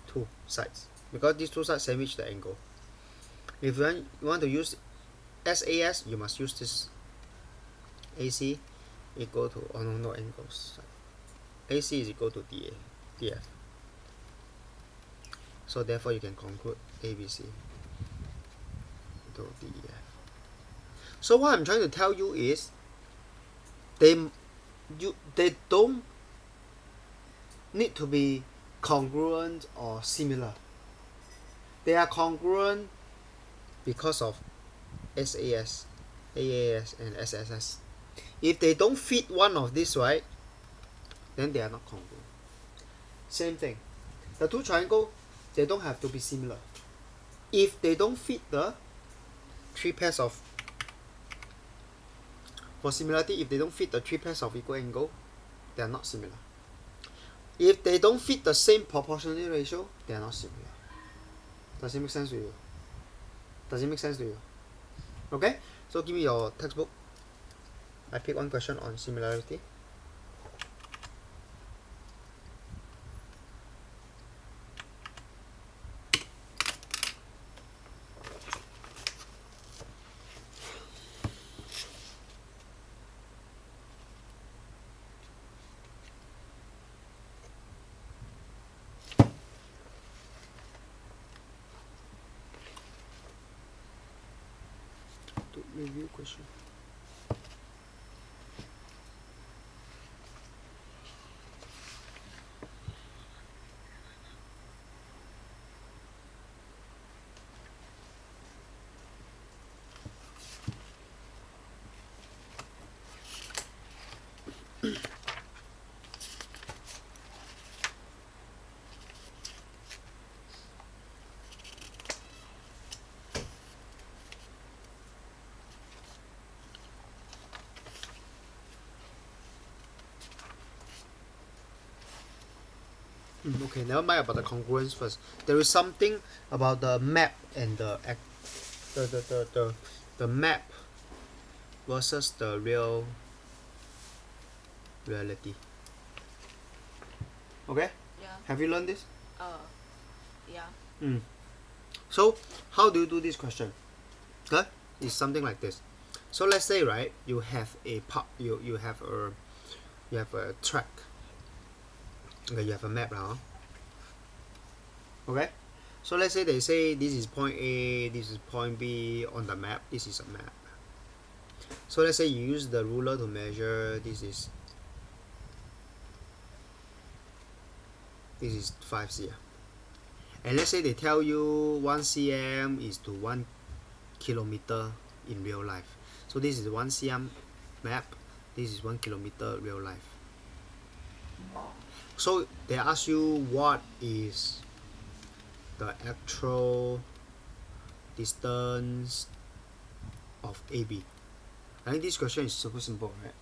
two sides, because these two sides sandwich the angle. If you want to use SAS, you must use this AC equal to, oh no, no angles. AC is equal to DF. So therefore you can conclude ABC to DEF. So what I'm trying to tell you is they don't need to be congruent or similar. They are congruent because of SAS, AAS and SSS. If they don't fit one of these, right, then they are not congruent. Same thing. The two triangles, they don't have to be similar. If they don't fit the three pairs of, for similarity, if they don't fit the three pairs of equal angle, they are not similar. If they don't fit the same proportionality ratio, they are not similar. Does it make sense to you? Does it make sense to you? Okay? So give me your textbook. I pick one question on similarity. Review question. Okay, never mind about the congruence first. There is something about the map and the map versus the reality. Okay? Yeah. Have you learned this? Yeah. So how do you do this question? Okay? It's something like this. So let's say, right, you have a you have a track. Okay, you have a map now. Okay? So let's say they say this is point A, this is point B on the map, this is a map. So let's say you use the ruler to measure, this is 5 cm. And let's say they tell you 1 cm is to 1 kilometer in real life. So this is 1 cm map, this is 1 kilometer real life. So they ask you what is the actual distance of AB. I think this question is super simple, right?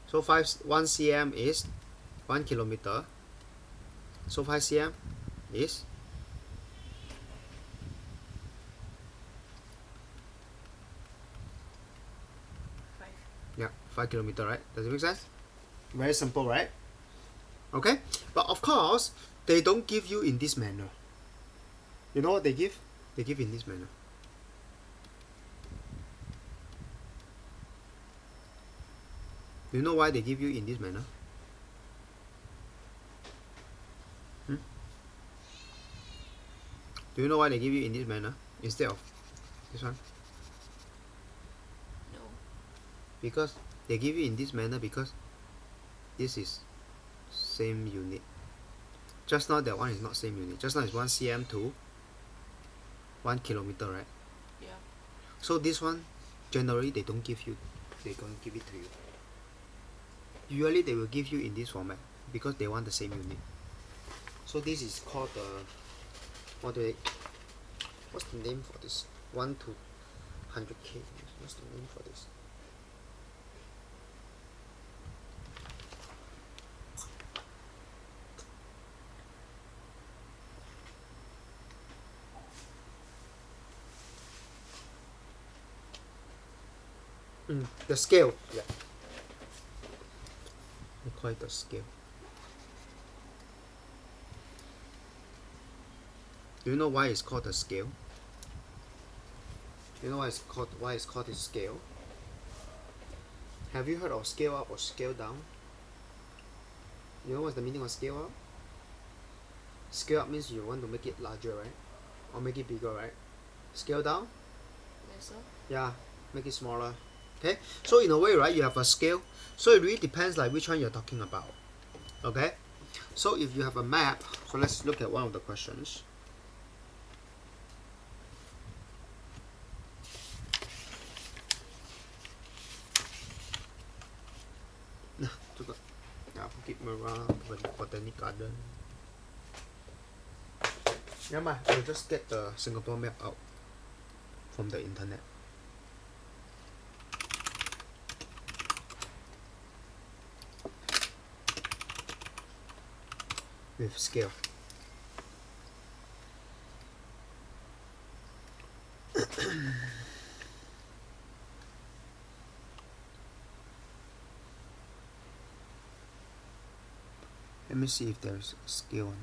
So 1 cm is 1 kilometer. So 5 cm is 5 kilometer, right? Does it make sense? Very simple, right? Okay, but of course they don't give you in this manner. You know what they give? They give in this manner. Do you know why they give you in this manner? Do you know why they give you in this manner instead of this one? No. Because they give you in this manner because this is same unit. Just now that one is not same unit. Just now is 1 cm to 1 kilometer, right? Yeah. So this one, generally they don't give you. They don't give it to you. Usually they will give you in this format because they want the same unit. So this is called the what's the name for this? 1 to 100k. What's the name for this? The scale. Yeah. We call it the scale. Do you know why it's called a scale? Do you know why it's called a scale? Have you heard of scale up or scale down? You know what's the meaning of scale up? Scale up means you want to make it larger, right? Or make it bigger, right? Scale down? Lesser. Yeah, make it smaller. Okay? So in a way, right, you have a scale. So it really depends like which one you're talking about. Okay? So if you have a map, so let's look at one of the questions. Bukit Merah Botanic Garden. Never mind, I'll just get the Singapore map out from the internet. With scale. Let me see if there's a scale or not.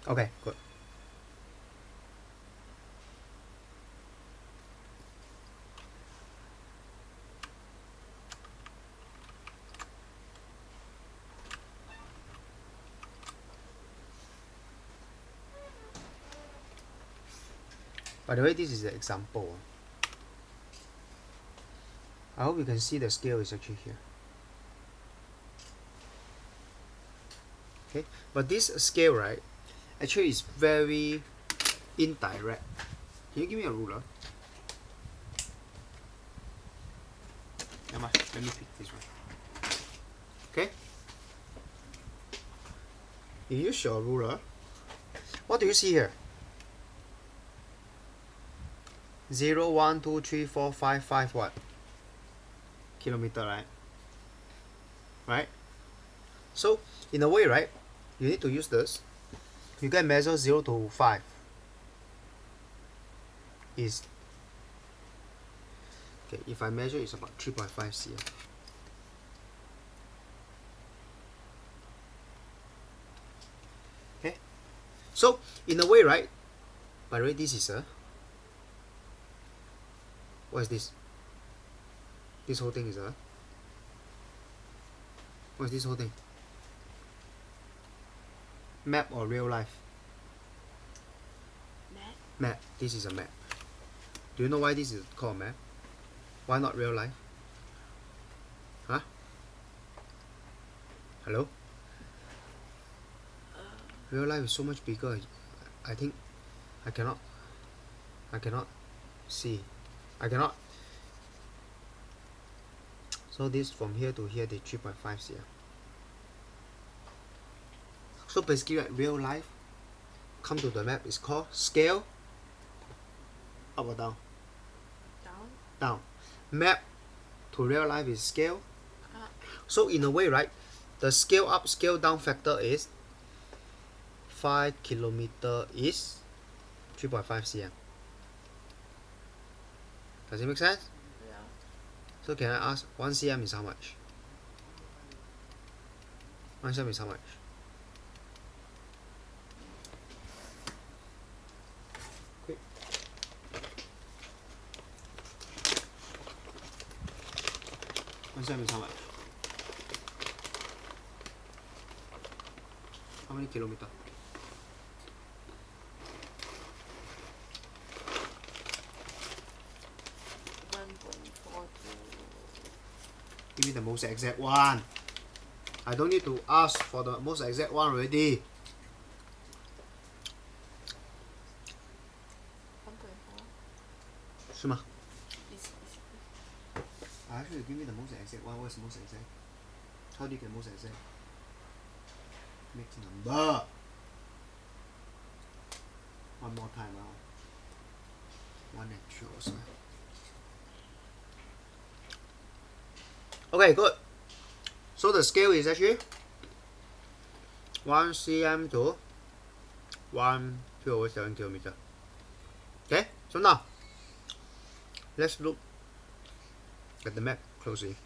Okay, good. By the way, this is an example. I hope you can see the scale is actually here. Okay, but this scale, right, actually is very indirect. Can you give me a ruler? Let me pick this one. Okay? You use your ruler. What do you see here? 0, 1, 2, 3, 4, 5, 5 what? Kilometer, right? Right? So, in a way, right, you need to use this. You can measure 0 to 5 is, okay, if I measure it's about 3.5 cm. Okay, so in a way, right, by the way, this is a, what is this? This whole thing is a, what is this whole thing? Map or real life? Map. Map. This is a map. Do you know why this is called a map? Why not real life? Huh? Hello? Real life is so much bigger. I think I cannot see. I cannot. So this from here to here, they 3.5 cm. So basically, like, real life come to the map is called scale. Up or down? Down. Down. map to real life is scale. Uh, So in a way, right, the scale up, scale down factor is 5 kilometer is 3.5 cm. Does it make sense? yeah. So can I ask, 1 cm is how much? 1 cm is how much? Quick. One cm is how much? How many kilometer? Give me the most exact one. I don't need to ask for the most exact one already. 是吗 Actually, give me the most exact one. What's the most exact? How do you get most exact? Mixed number. One more time now. One actual also. Okay, good. So the scale is actually 1 cm to 1.7 kilometer. Okay, so now let's look at the map closely.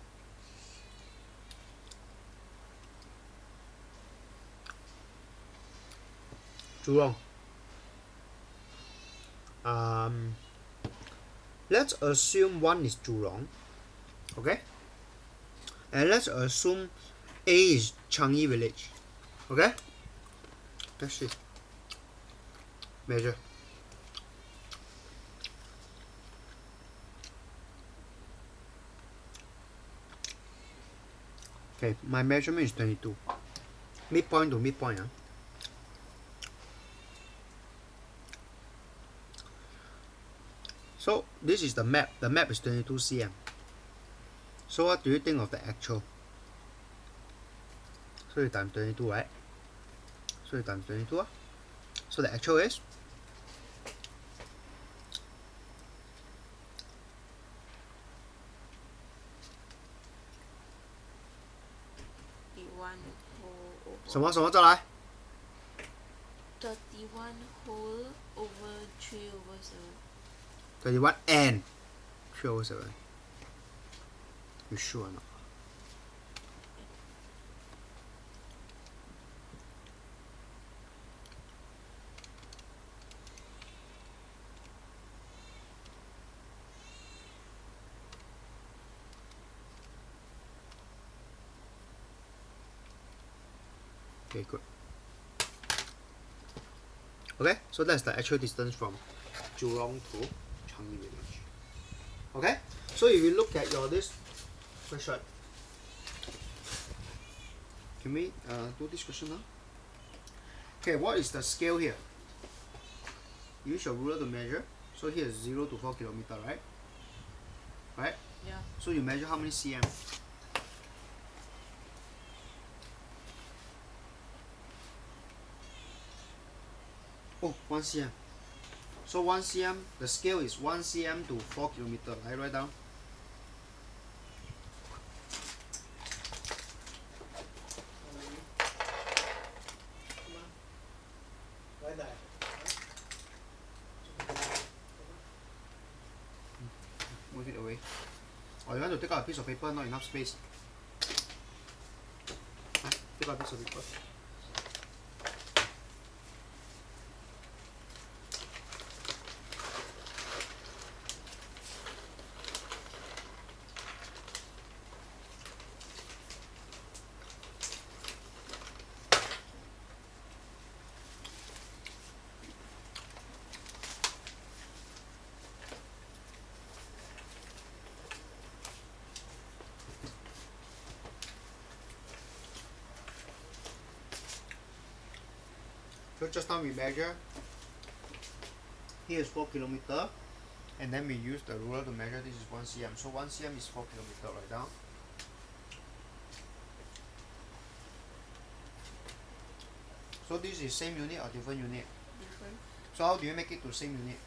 Jurong. Let's assume one is Jurong, okay? And let's assume A is Changi Village, okay? Let's see. Measure. Okay, my measurement is 22. Midpoint to midpoint. So this is the map. The map is 22 cm. So what do you think of the actual? So you times 22, right? So you times 22. So the actual is?什么什么再来 31 whole over 3 over 7. 31 and 3 over 7. You sure or not? Okay, good. Okay, so that's the actual distance from Jurong to Changi Village. Okay, so if you look at your this question, can we do this question now? Okay, what is the scale here? Use your ruler to measure. So here is 0 to 4 kilometer, right? Right? Yeah. So you measure how many cm? Oh, 1 cm. So 1 cm, the scale is 1 cm to 4 kilometer. I write down. Move it away. Or you want to take out a piece of paper, not enough space. Take out a piece of paper. So just now we measure. Here is 4 kilometer, and then we use the ruler to measure. This is 1 cm. So 1 cm is 4 kilometer. Right down. So this is same unit or different unit? Different. So how do you make it to same unit?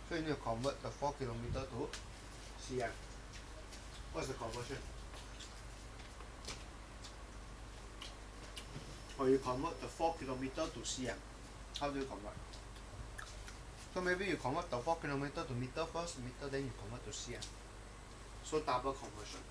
So you need to convert the 4 kilometer to cm. What's the conversion? Or you convert the 4 kilometer to cm. How do you convert? So maybe you convert the 4 kilometer to meter first, meter then you convert to cm. So double conversion.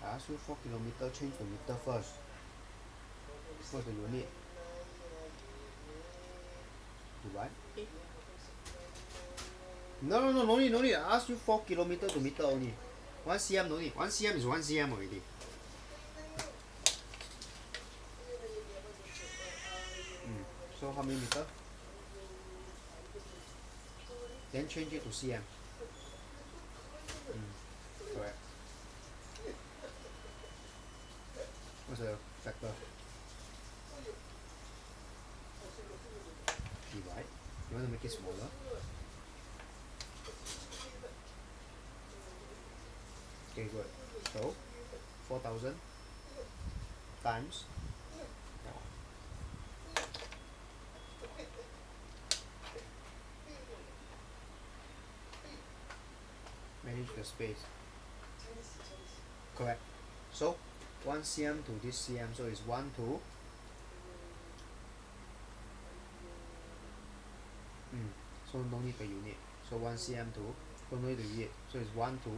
I ask you 4 kilometer, change to meter first. What's the unit? What? No need. I ask you 4 kilometer to meter only. 1 cm no need. 1 cm is 1 cm already. So how many meter? Then change it to cm. Correct. What's the factor? Divide. You want to make it smaller? Okay, good. So 4,000 times 4. Manage the space. Correct. So 1 cm to this cm, so it's 1 to so no need the unit. So 1 cm to, so no need the unit. So it's 1 to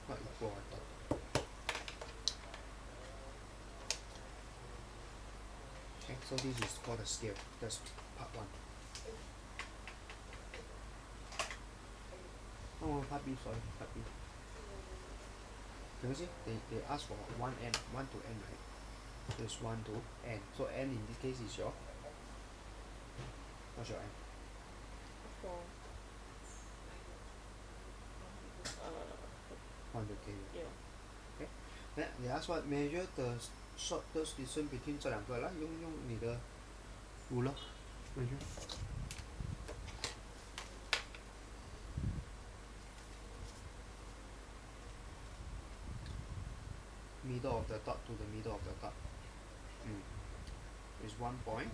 not equal, I thought. Okay, so this is called the scale. That's part 1. Oh, part B, sorry, part B. Can you see? They ask for 1 n, 1 to n, right? So it's 1 to n. So n in this case is your, what's your n? 4. 100 k. Yeah. Okay. Then they ask what measure the shortest distance between 这两个啦，用你的 ruler measure. Middle of the dot to the middle of the dot. Is 1 point.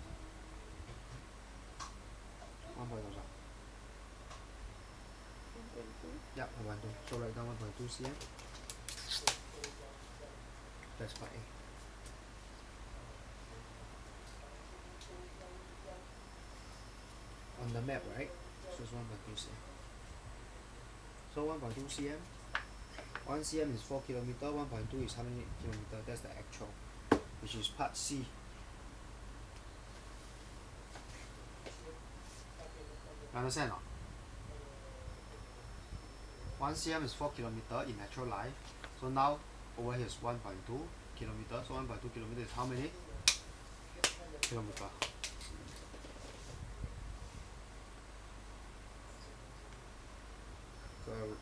1 point 多少？ Yeah, 1.2. So write down 1.2 cm. That's part A. On the map, right? So it's 1.2 cm. So 1.2 cm. 1 cm is 4 kilometer. 1.2 is how many kilometer? That's the actual, which is part C. Understand or not? 1 cm is 4 kilometer in natural life. So now over here is 1.2 kilometer. So 1.2 kilometer is how many kilometer? Uh,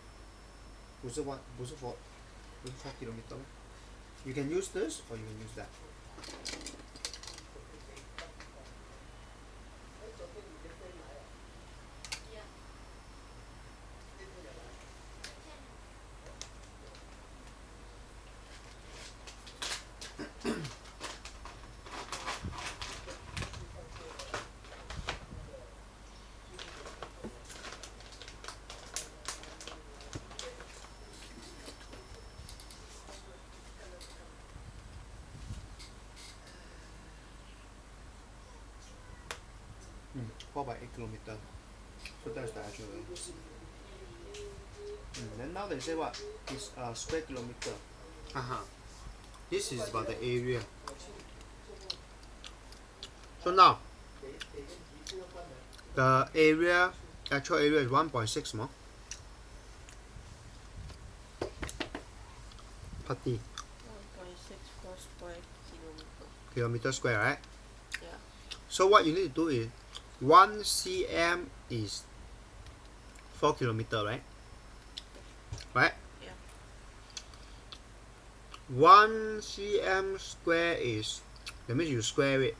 不是 4 kilometer. You can use this or you can use that. Mm, 4 by 8 kilometer. So that's the actual length. Then now they say what? It's a square kilometer. This is about the area. So now the area, actual area is 1.6 more. Party 1.6 per square kilometer. kilometer square, right? Yeah. So what you need to do is 1 cm is 4 kilometer, right? Right? Yeah. 1 cm square is, that means you square it,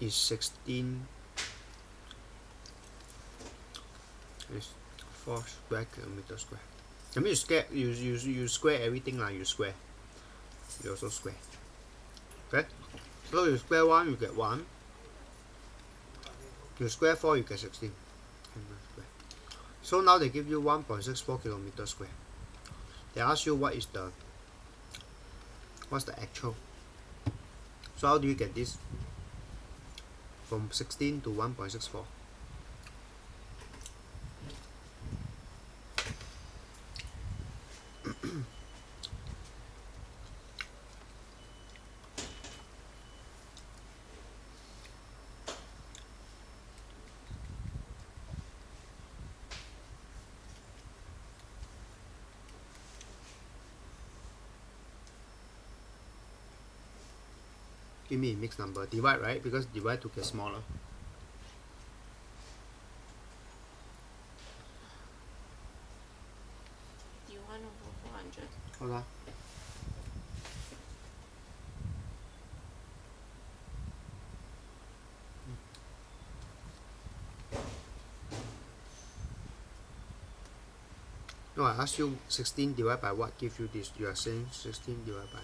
is 16, is 4 square kilometer square. That means you square everything lah, you square. You also square. Okay? So you square 1, you get 1. You square 4, you get 16. So now they give you 1.64 kilometer square. They ask you what's the actual. So how do you get this? From 16 to 1.64. Give me a mixed number. Divide, right? Because divide to get smaller. D1 over 400. Hold on. No, I asked you 16 divided by what give you this? You are saying 16 divided by.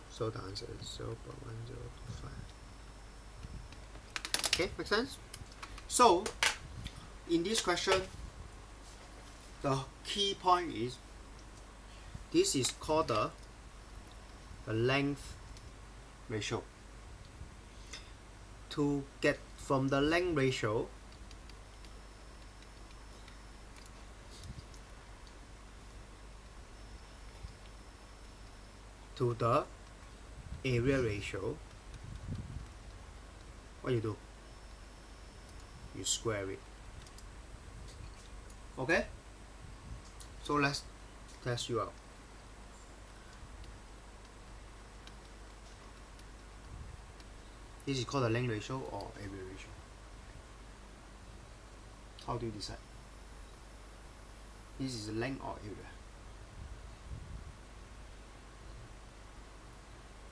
So the answer is 0.1025. Okay, make sense? So, in this question, the key point is this is called the length ratio. To get from the length ratio to the area ratio, what you do? You square it. Okay? So let's test you out. This is called the length ratio or area ratio. How do you decide? This is length or area?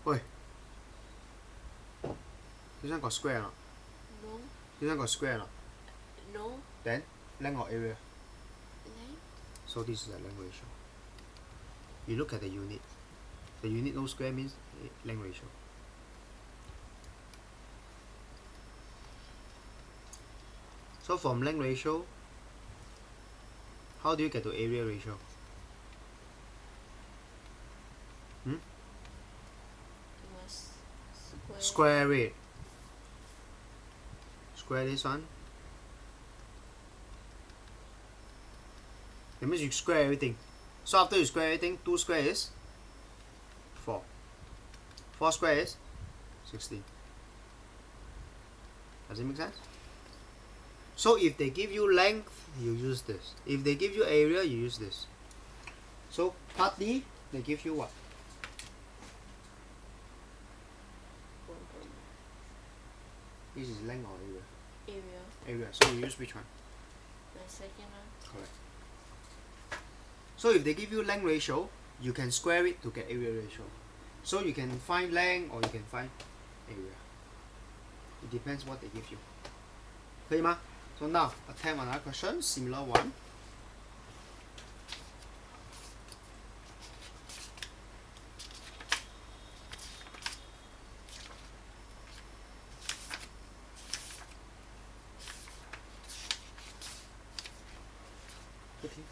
Oi. This one got square or not? No. This one got square or not? No. Then length or area? Length. So this is the length ratio. You look at the unit. The unit no square means length ratio. So from length ratio, how do you get to area ratio? You must square. Square it. Square this one. That means you square everything. So after you square everything, 2 square is 4. 4 square is 16. Does it make sense? So if they give you length, you use this. If they give you area, you use this. So part D, they give you what? 1.9. This is length or area? Area. Area. So you use which one? The second one. Correct. So if they give you length ratio, you can square it to get area ratio. So you can find length or you can find area. It depends what they give you. 可以吗? So now attempt another question, similar one. Okay.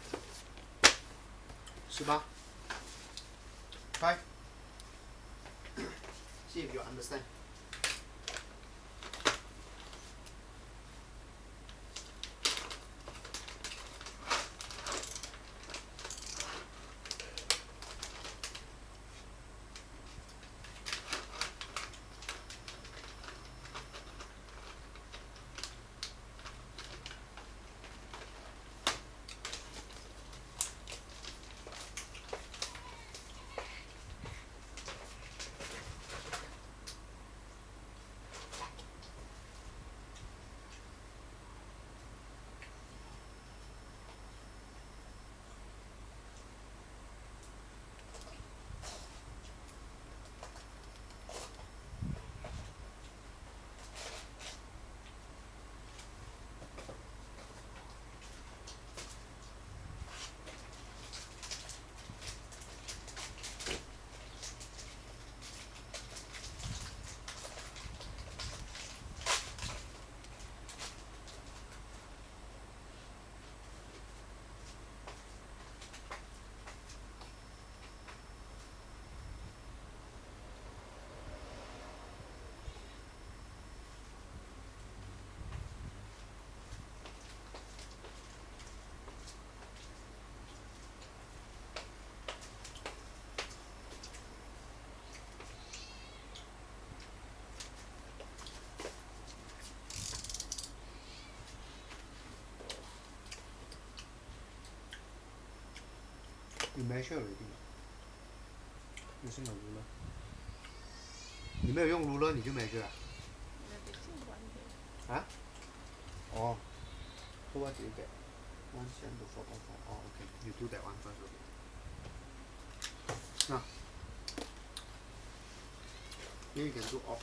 18. Try. See if you understand. You measure already. Using a ruler. 你没有用 ruler 你就 measure 啊？ No, they say 1 here. 啊？哦。So what do you get? 1 cm to 4.5. Oh, okay. You do that one first, okay. Now, here you can do off.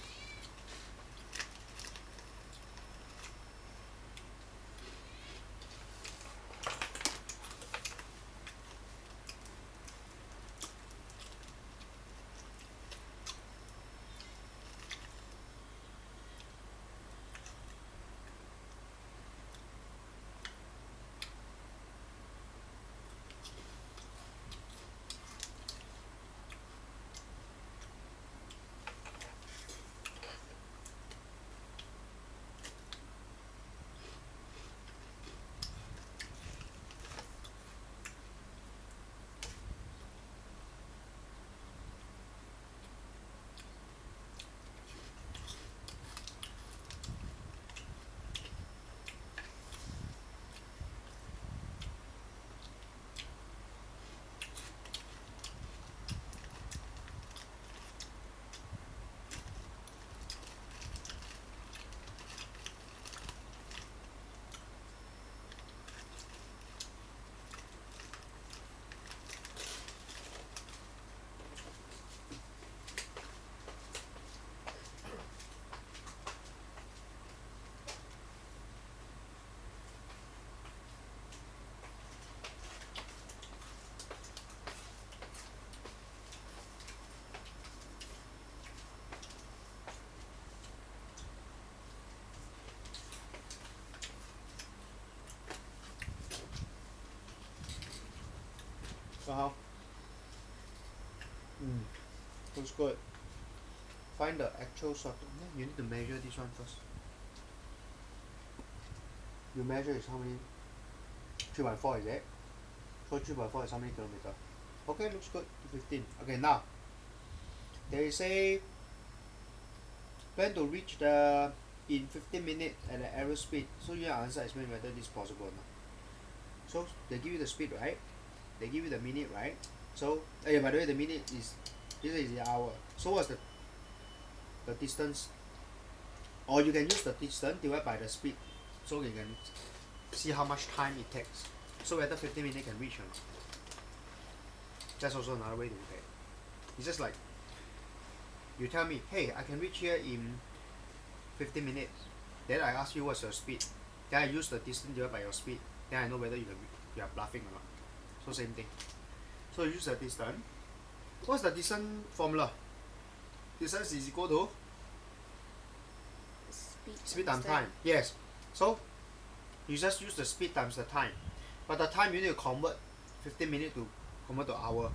So how? Looks good. Find the actual shot. You need to measure this one first. You measure is how many? 3/4 is it? So 3/4 is how many kilometer? Okay, looks good. 15. Okay, now they say plan to reach the in 15 minutes at the arrow speed. So your answer is whether this is possible or not. So they give you the speed, right? They give you the minute, right? So by the way, the minute is this is the hour. So what's the distance? Or you can use the distance divided by the speed, so you can see how much time it takes. So whether 15 minutes can reach or not. That's also another way to look at it. It's just like you tell me, hey, I can reach here in 15 minutes. Then I ask you what's your speed. Then I use the distance divided by your speed. Then I know whether you are bluffing or not. So same thing. So you use the distance. What's the distance formula? Distance is equal to speed times time. Yes. So you just use the speed times the time. But the time you need to convert 15 minutes to convert to hour.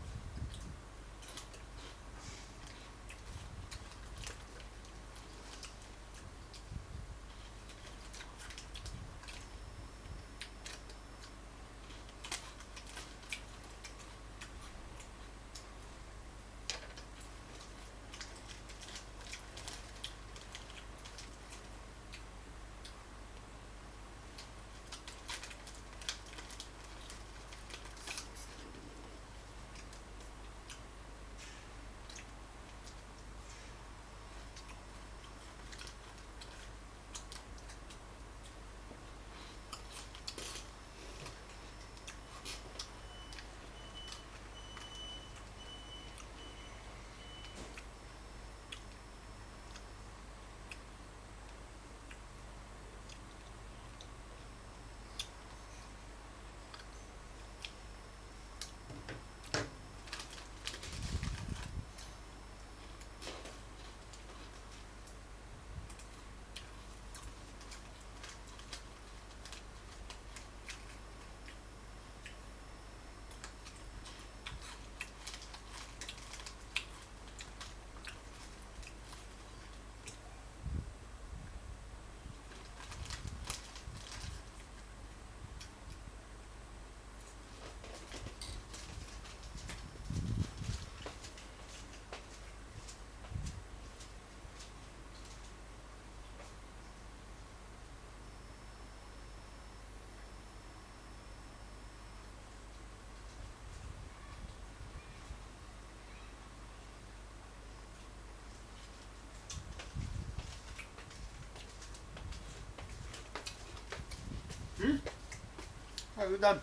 Are you done?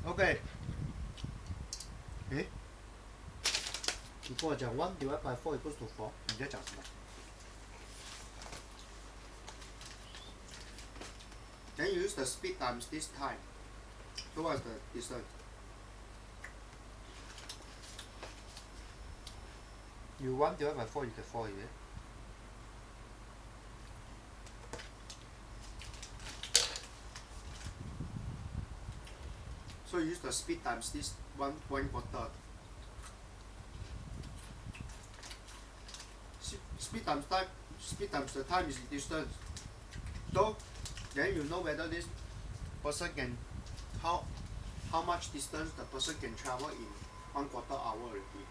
OK。诶，你跟我讲 1 divided by 4 equals to 4，你在讲什么？Then you use the speed times this time. So what's the distance? You 1 divided by 4, you get 4, is it? So you use the speed times this 1.25. Speed times time. Speed times the time is the distance. So then you know whether this person can how much distance the person can travel in 1/4 hour already.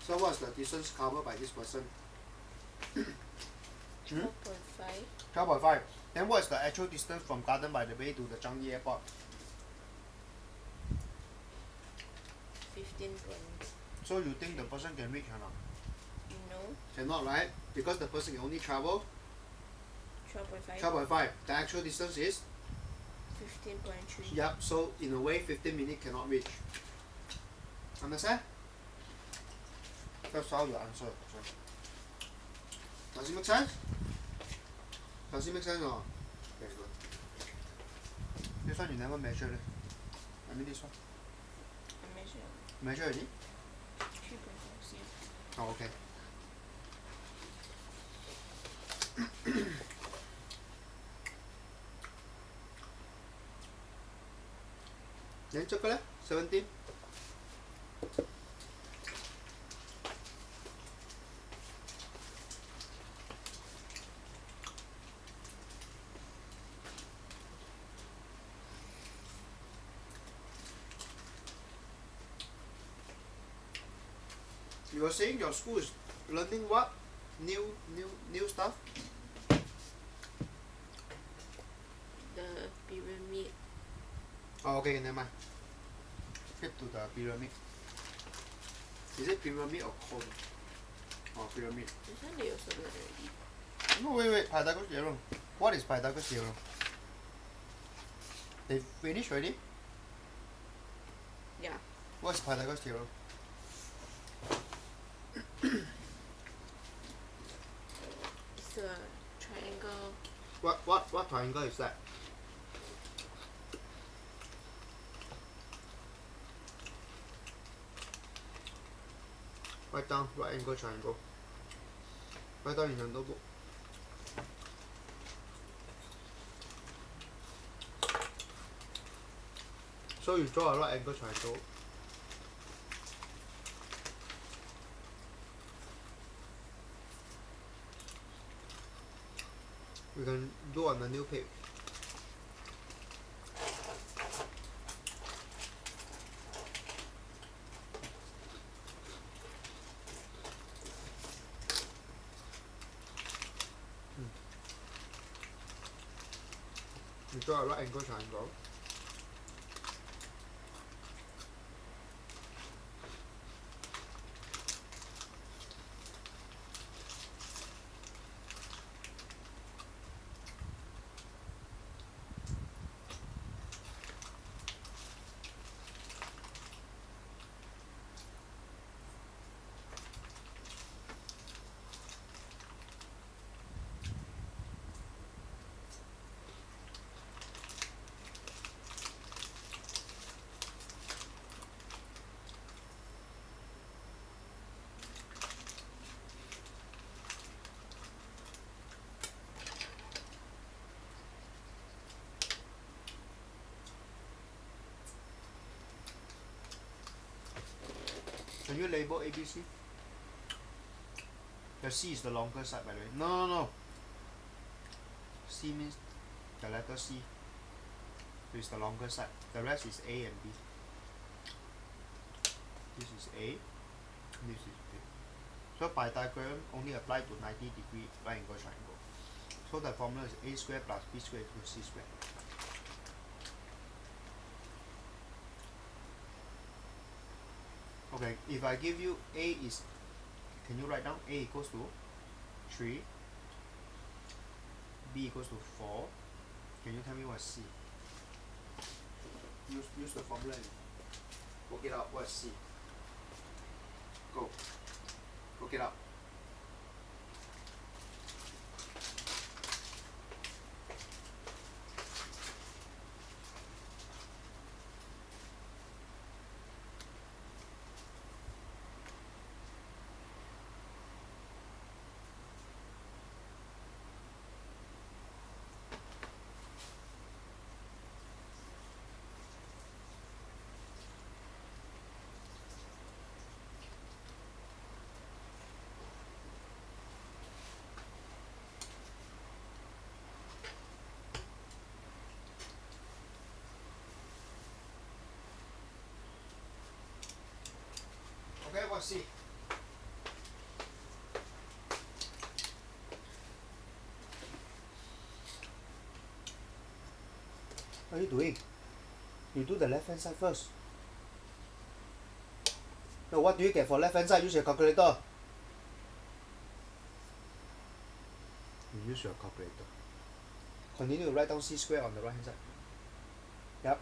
So what's the distance covered by this person? 12.5. 12.5. Then what's the actual distance from Garden by the Bay to the Changi Airport? 15. So you think the person can reach or not? No. Cannot, right? Because the person can only travel 12.5. 12.5. The actual distance is? 15.3. Yep, so in a way 15 minutes cannot reach. Understand? That's how you answer. Does it make sense? Does it make sense or not? Very good. This one you never measure it. I mean this one. I measure Measure already? 3.5 cm. Oh, okay. Then 这个嘞 17. You were saying your school is learning what? New stuff? The pyramid. Oh, okay, never mind. Get to the pyramid. Is it pyramid or cone? Oh, pyramid. This one they also learn already. No, wait. Pythagoras theorem. What is Pythagoras theorem? They finished already? Yeah. What's Pythagoras theorem? It's a triangle. What triangle is that? Write down right angle triangle. Write down in your notebook. So you draw a right angle triangle. You can do on a new page. You draw a right angle triangle. Can you label A, B, C? The C is the longer side, by the way. No. C means the letter C. So it's the longer side. The rest is A and B. This is A. This is B. So Pythagorean only apply to 90-degree right angle triangle. So the formula is A squared plus B squared equals C squared. Okay, if I give you A is, can you write down A equals to 3, B equals to 4, can you tell me what is C? Use the formula and work it out, what is C? Go. Work it out. Okay, what's C? What are you doing? You do the left hand side first. No, what do you get for left hand side? Use your calculator. You use your calculator. Continue to write down C square on the right hand side. Yep.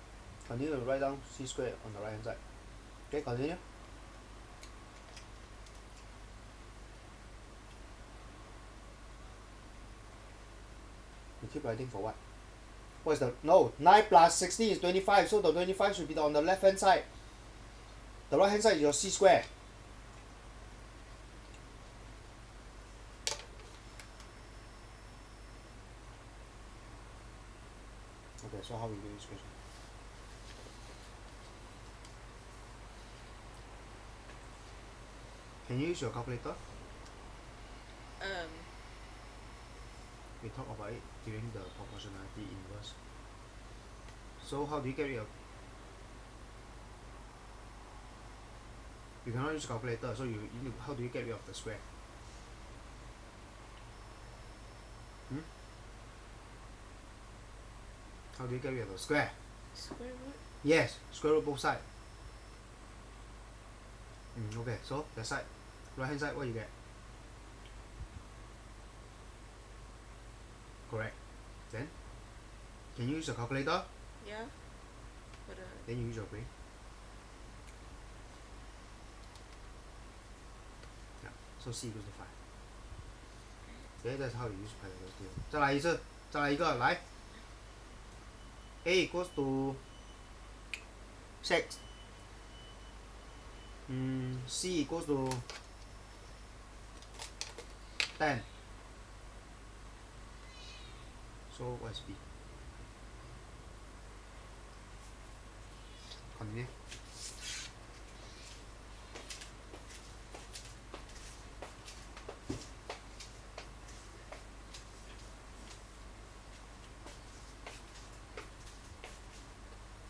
Continue to write down C square on the right hand side. Okay, continue. You keep writing for what? What is the no 9 plus 16 is 25, so the 25 should be on the left hand side. The right hand side is your C square. Okay, so how we do this question? Can you use your calculator? We talked about it during the proportionality inverse. So how do you get rid of? You cannot use calculator, so you need how do you get rid of the square? How do you get rid of the square? Square root. Yes, square root both sides. Okay, so that side, right hand side, what you get? Correct. Then, can you use your calculator? Yeah. But Then you use your brain. Yeah, so C equals to 5. Okay, that's how you use Pythagoras theorem. 再来一次，再来一个，来。A equals to 6. C equals to 10. So what is B? Continue.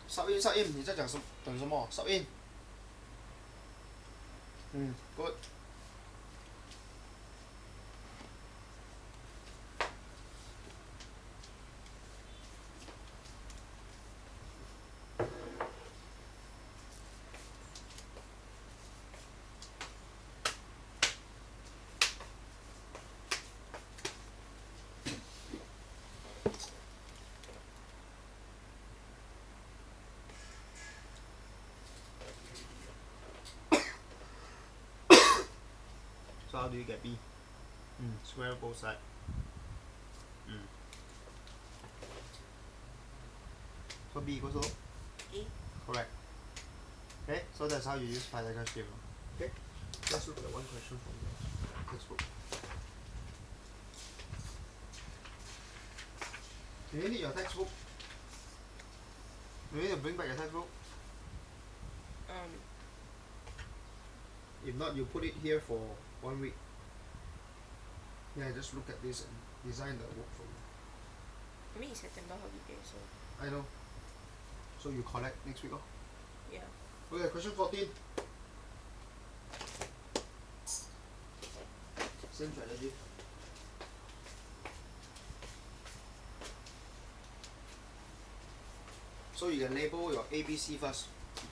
Sub in， 你在讲什等什么 ？Sub in。good。So how do you get B? Square both sides. So B equals to? A. Correct. Okay, so that's how you use Pythagoras theorem. Okay, let's look at one question from the textbook. Do you need your textbook? Do you need to bring back your textbook? If not, you put it here for 1 week. Yeah, just look at this and design the work for you. I mean it's September holiday, so I know. So you collect next week, oh? yeah. Okay, question 14. Same strategy. So you can label your A, B, C first.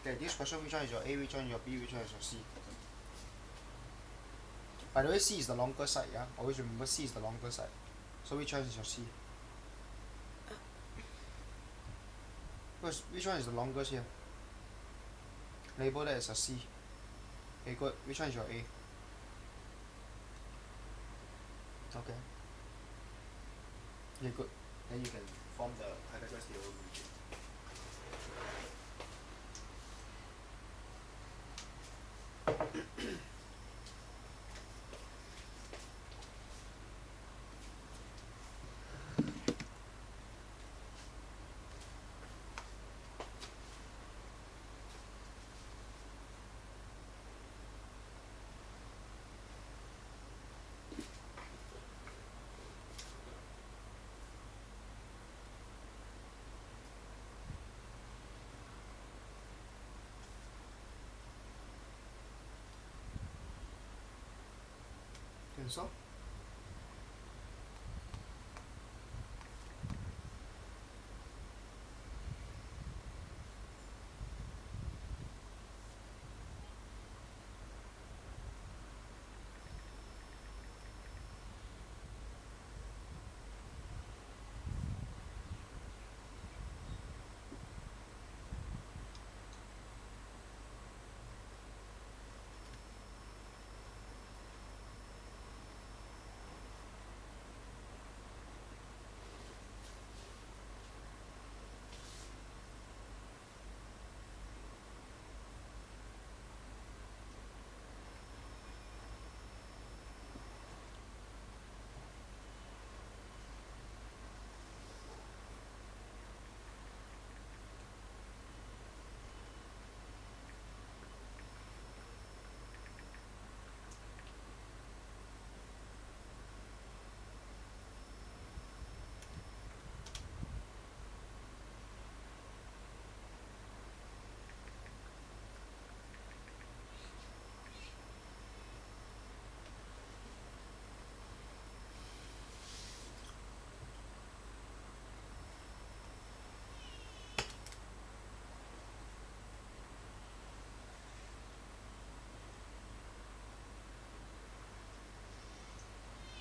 Okay, this question, which one is your A, which one is your B, which one is your C? By the way, C is the longer side, yeah? Always remember C is the longer side. So which one is your C? Which one is the longest here? Label that as a C. Okay, good. Which one is your A? Okay. Okay, good. Then you can form the Pythagoras theorem region. Cancel.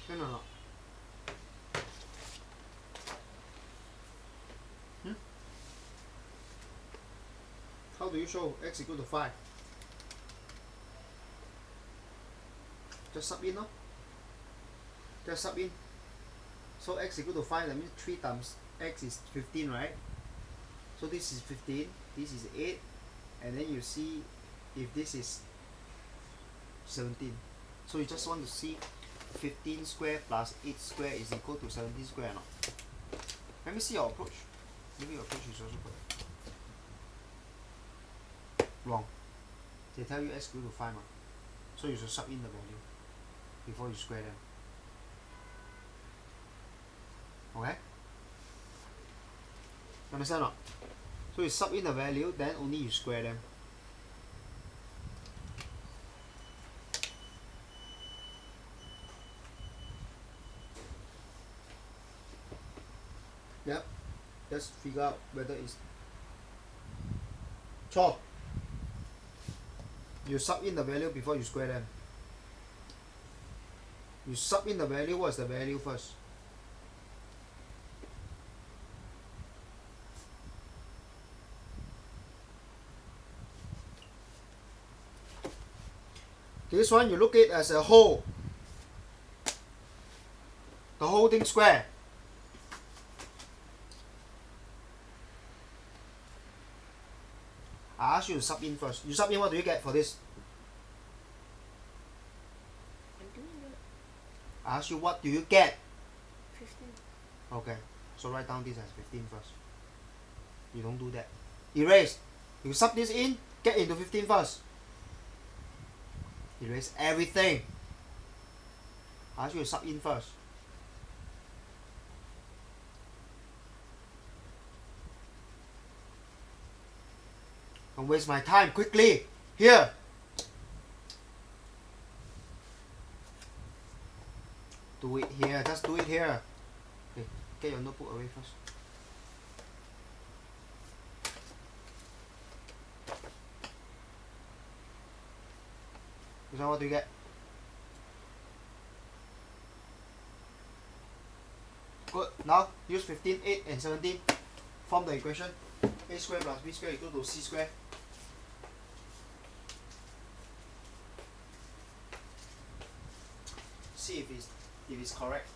Can or not? How do you show x equal to 5? Just sub in, no? Just sub in. So x equal to 5, that means 3 times x is 15, right? So this is 15, this is 8, and then you see if this is 17. So you just want to see 15 square plus 8 square is equal to 17 square or not? Let me see your approach. Maybe your approach is also correct. Wrong. They tell you x equal to 5, so you should sub in the value before you square them. Okay? Understand or not? So you sub in the value, then only you square them. Yep. Just figure out whether it's 错. You sub in the value before you square them. You sub in the value, what's the value first? This one you look at it as a whole. The whole thing square. I ask you to sub in first. You sub in, what do you get for this? I'm doing it. I ask you, what do you get? 15. Okay, so write down this as 15 first. You don't do that. Erase. You sub this in, get into 15 first. Erase everything. I ask you to sub in first. Don't waste my time, quickly. Here. Do it here, just do it here. Okay, get your notebook away first. This one what do you get? Good. Now use 15, 8 and 17. Form the equation. A square plus B square equal to C square. See if it's correct.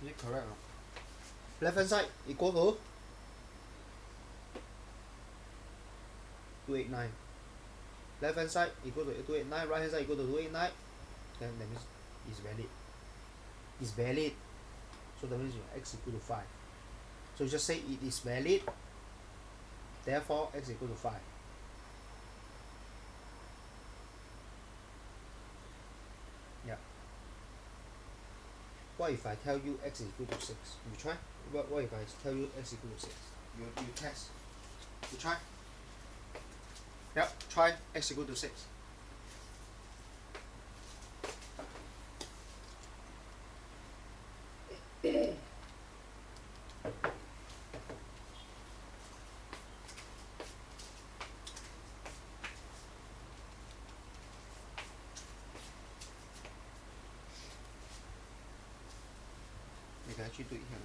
Is it correct or not? Left hand side equal to 289. Left hand side equal to 289, right hand side equal to 289. Then that means it's valid. It's valid. So that means your x equal to 5. So you just say it is valid. Therefore x equal to 5. Yeah. What if I tell you x is equal to 6? You try? What if I tell you x equal to 6? You test. You try? Yep, try x equal to 6. You can actually do it here.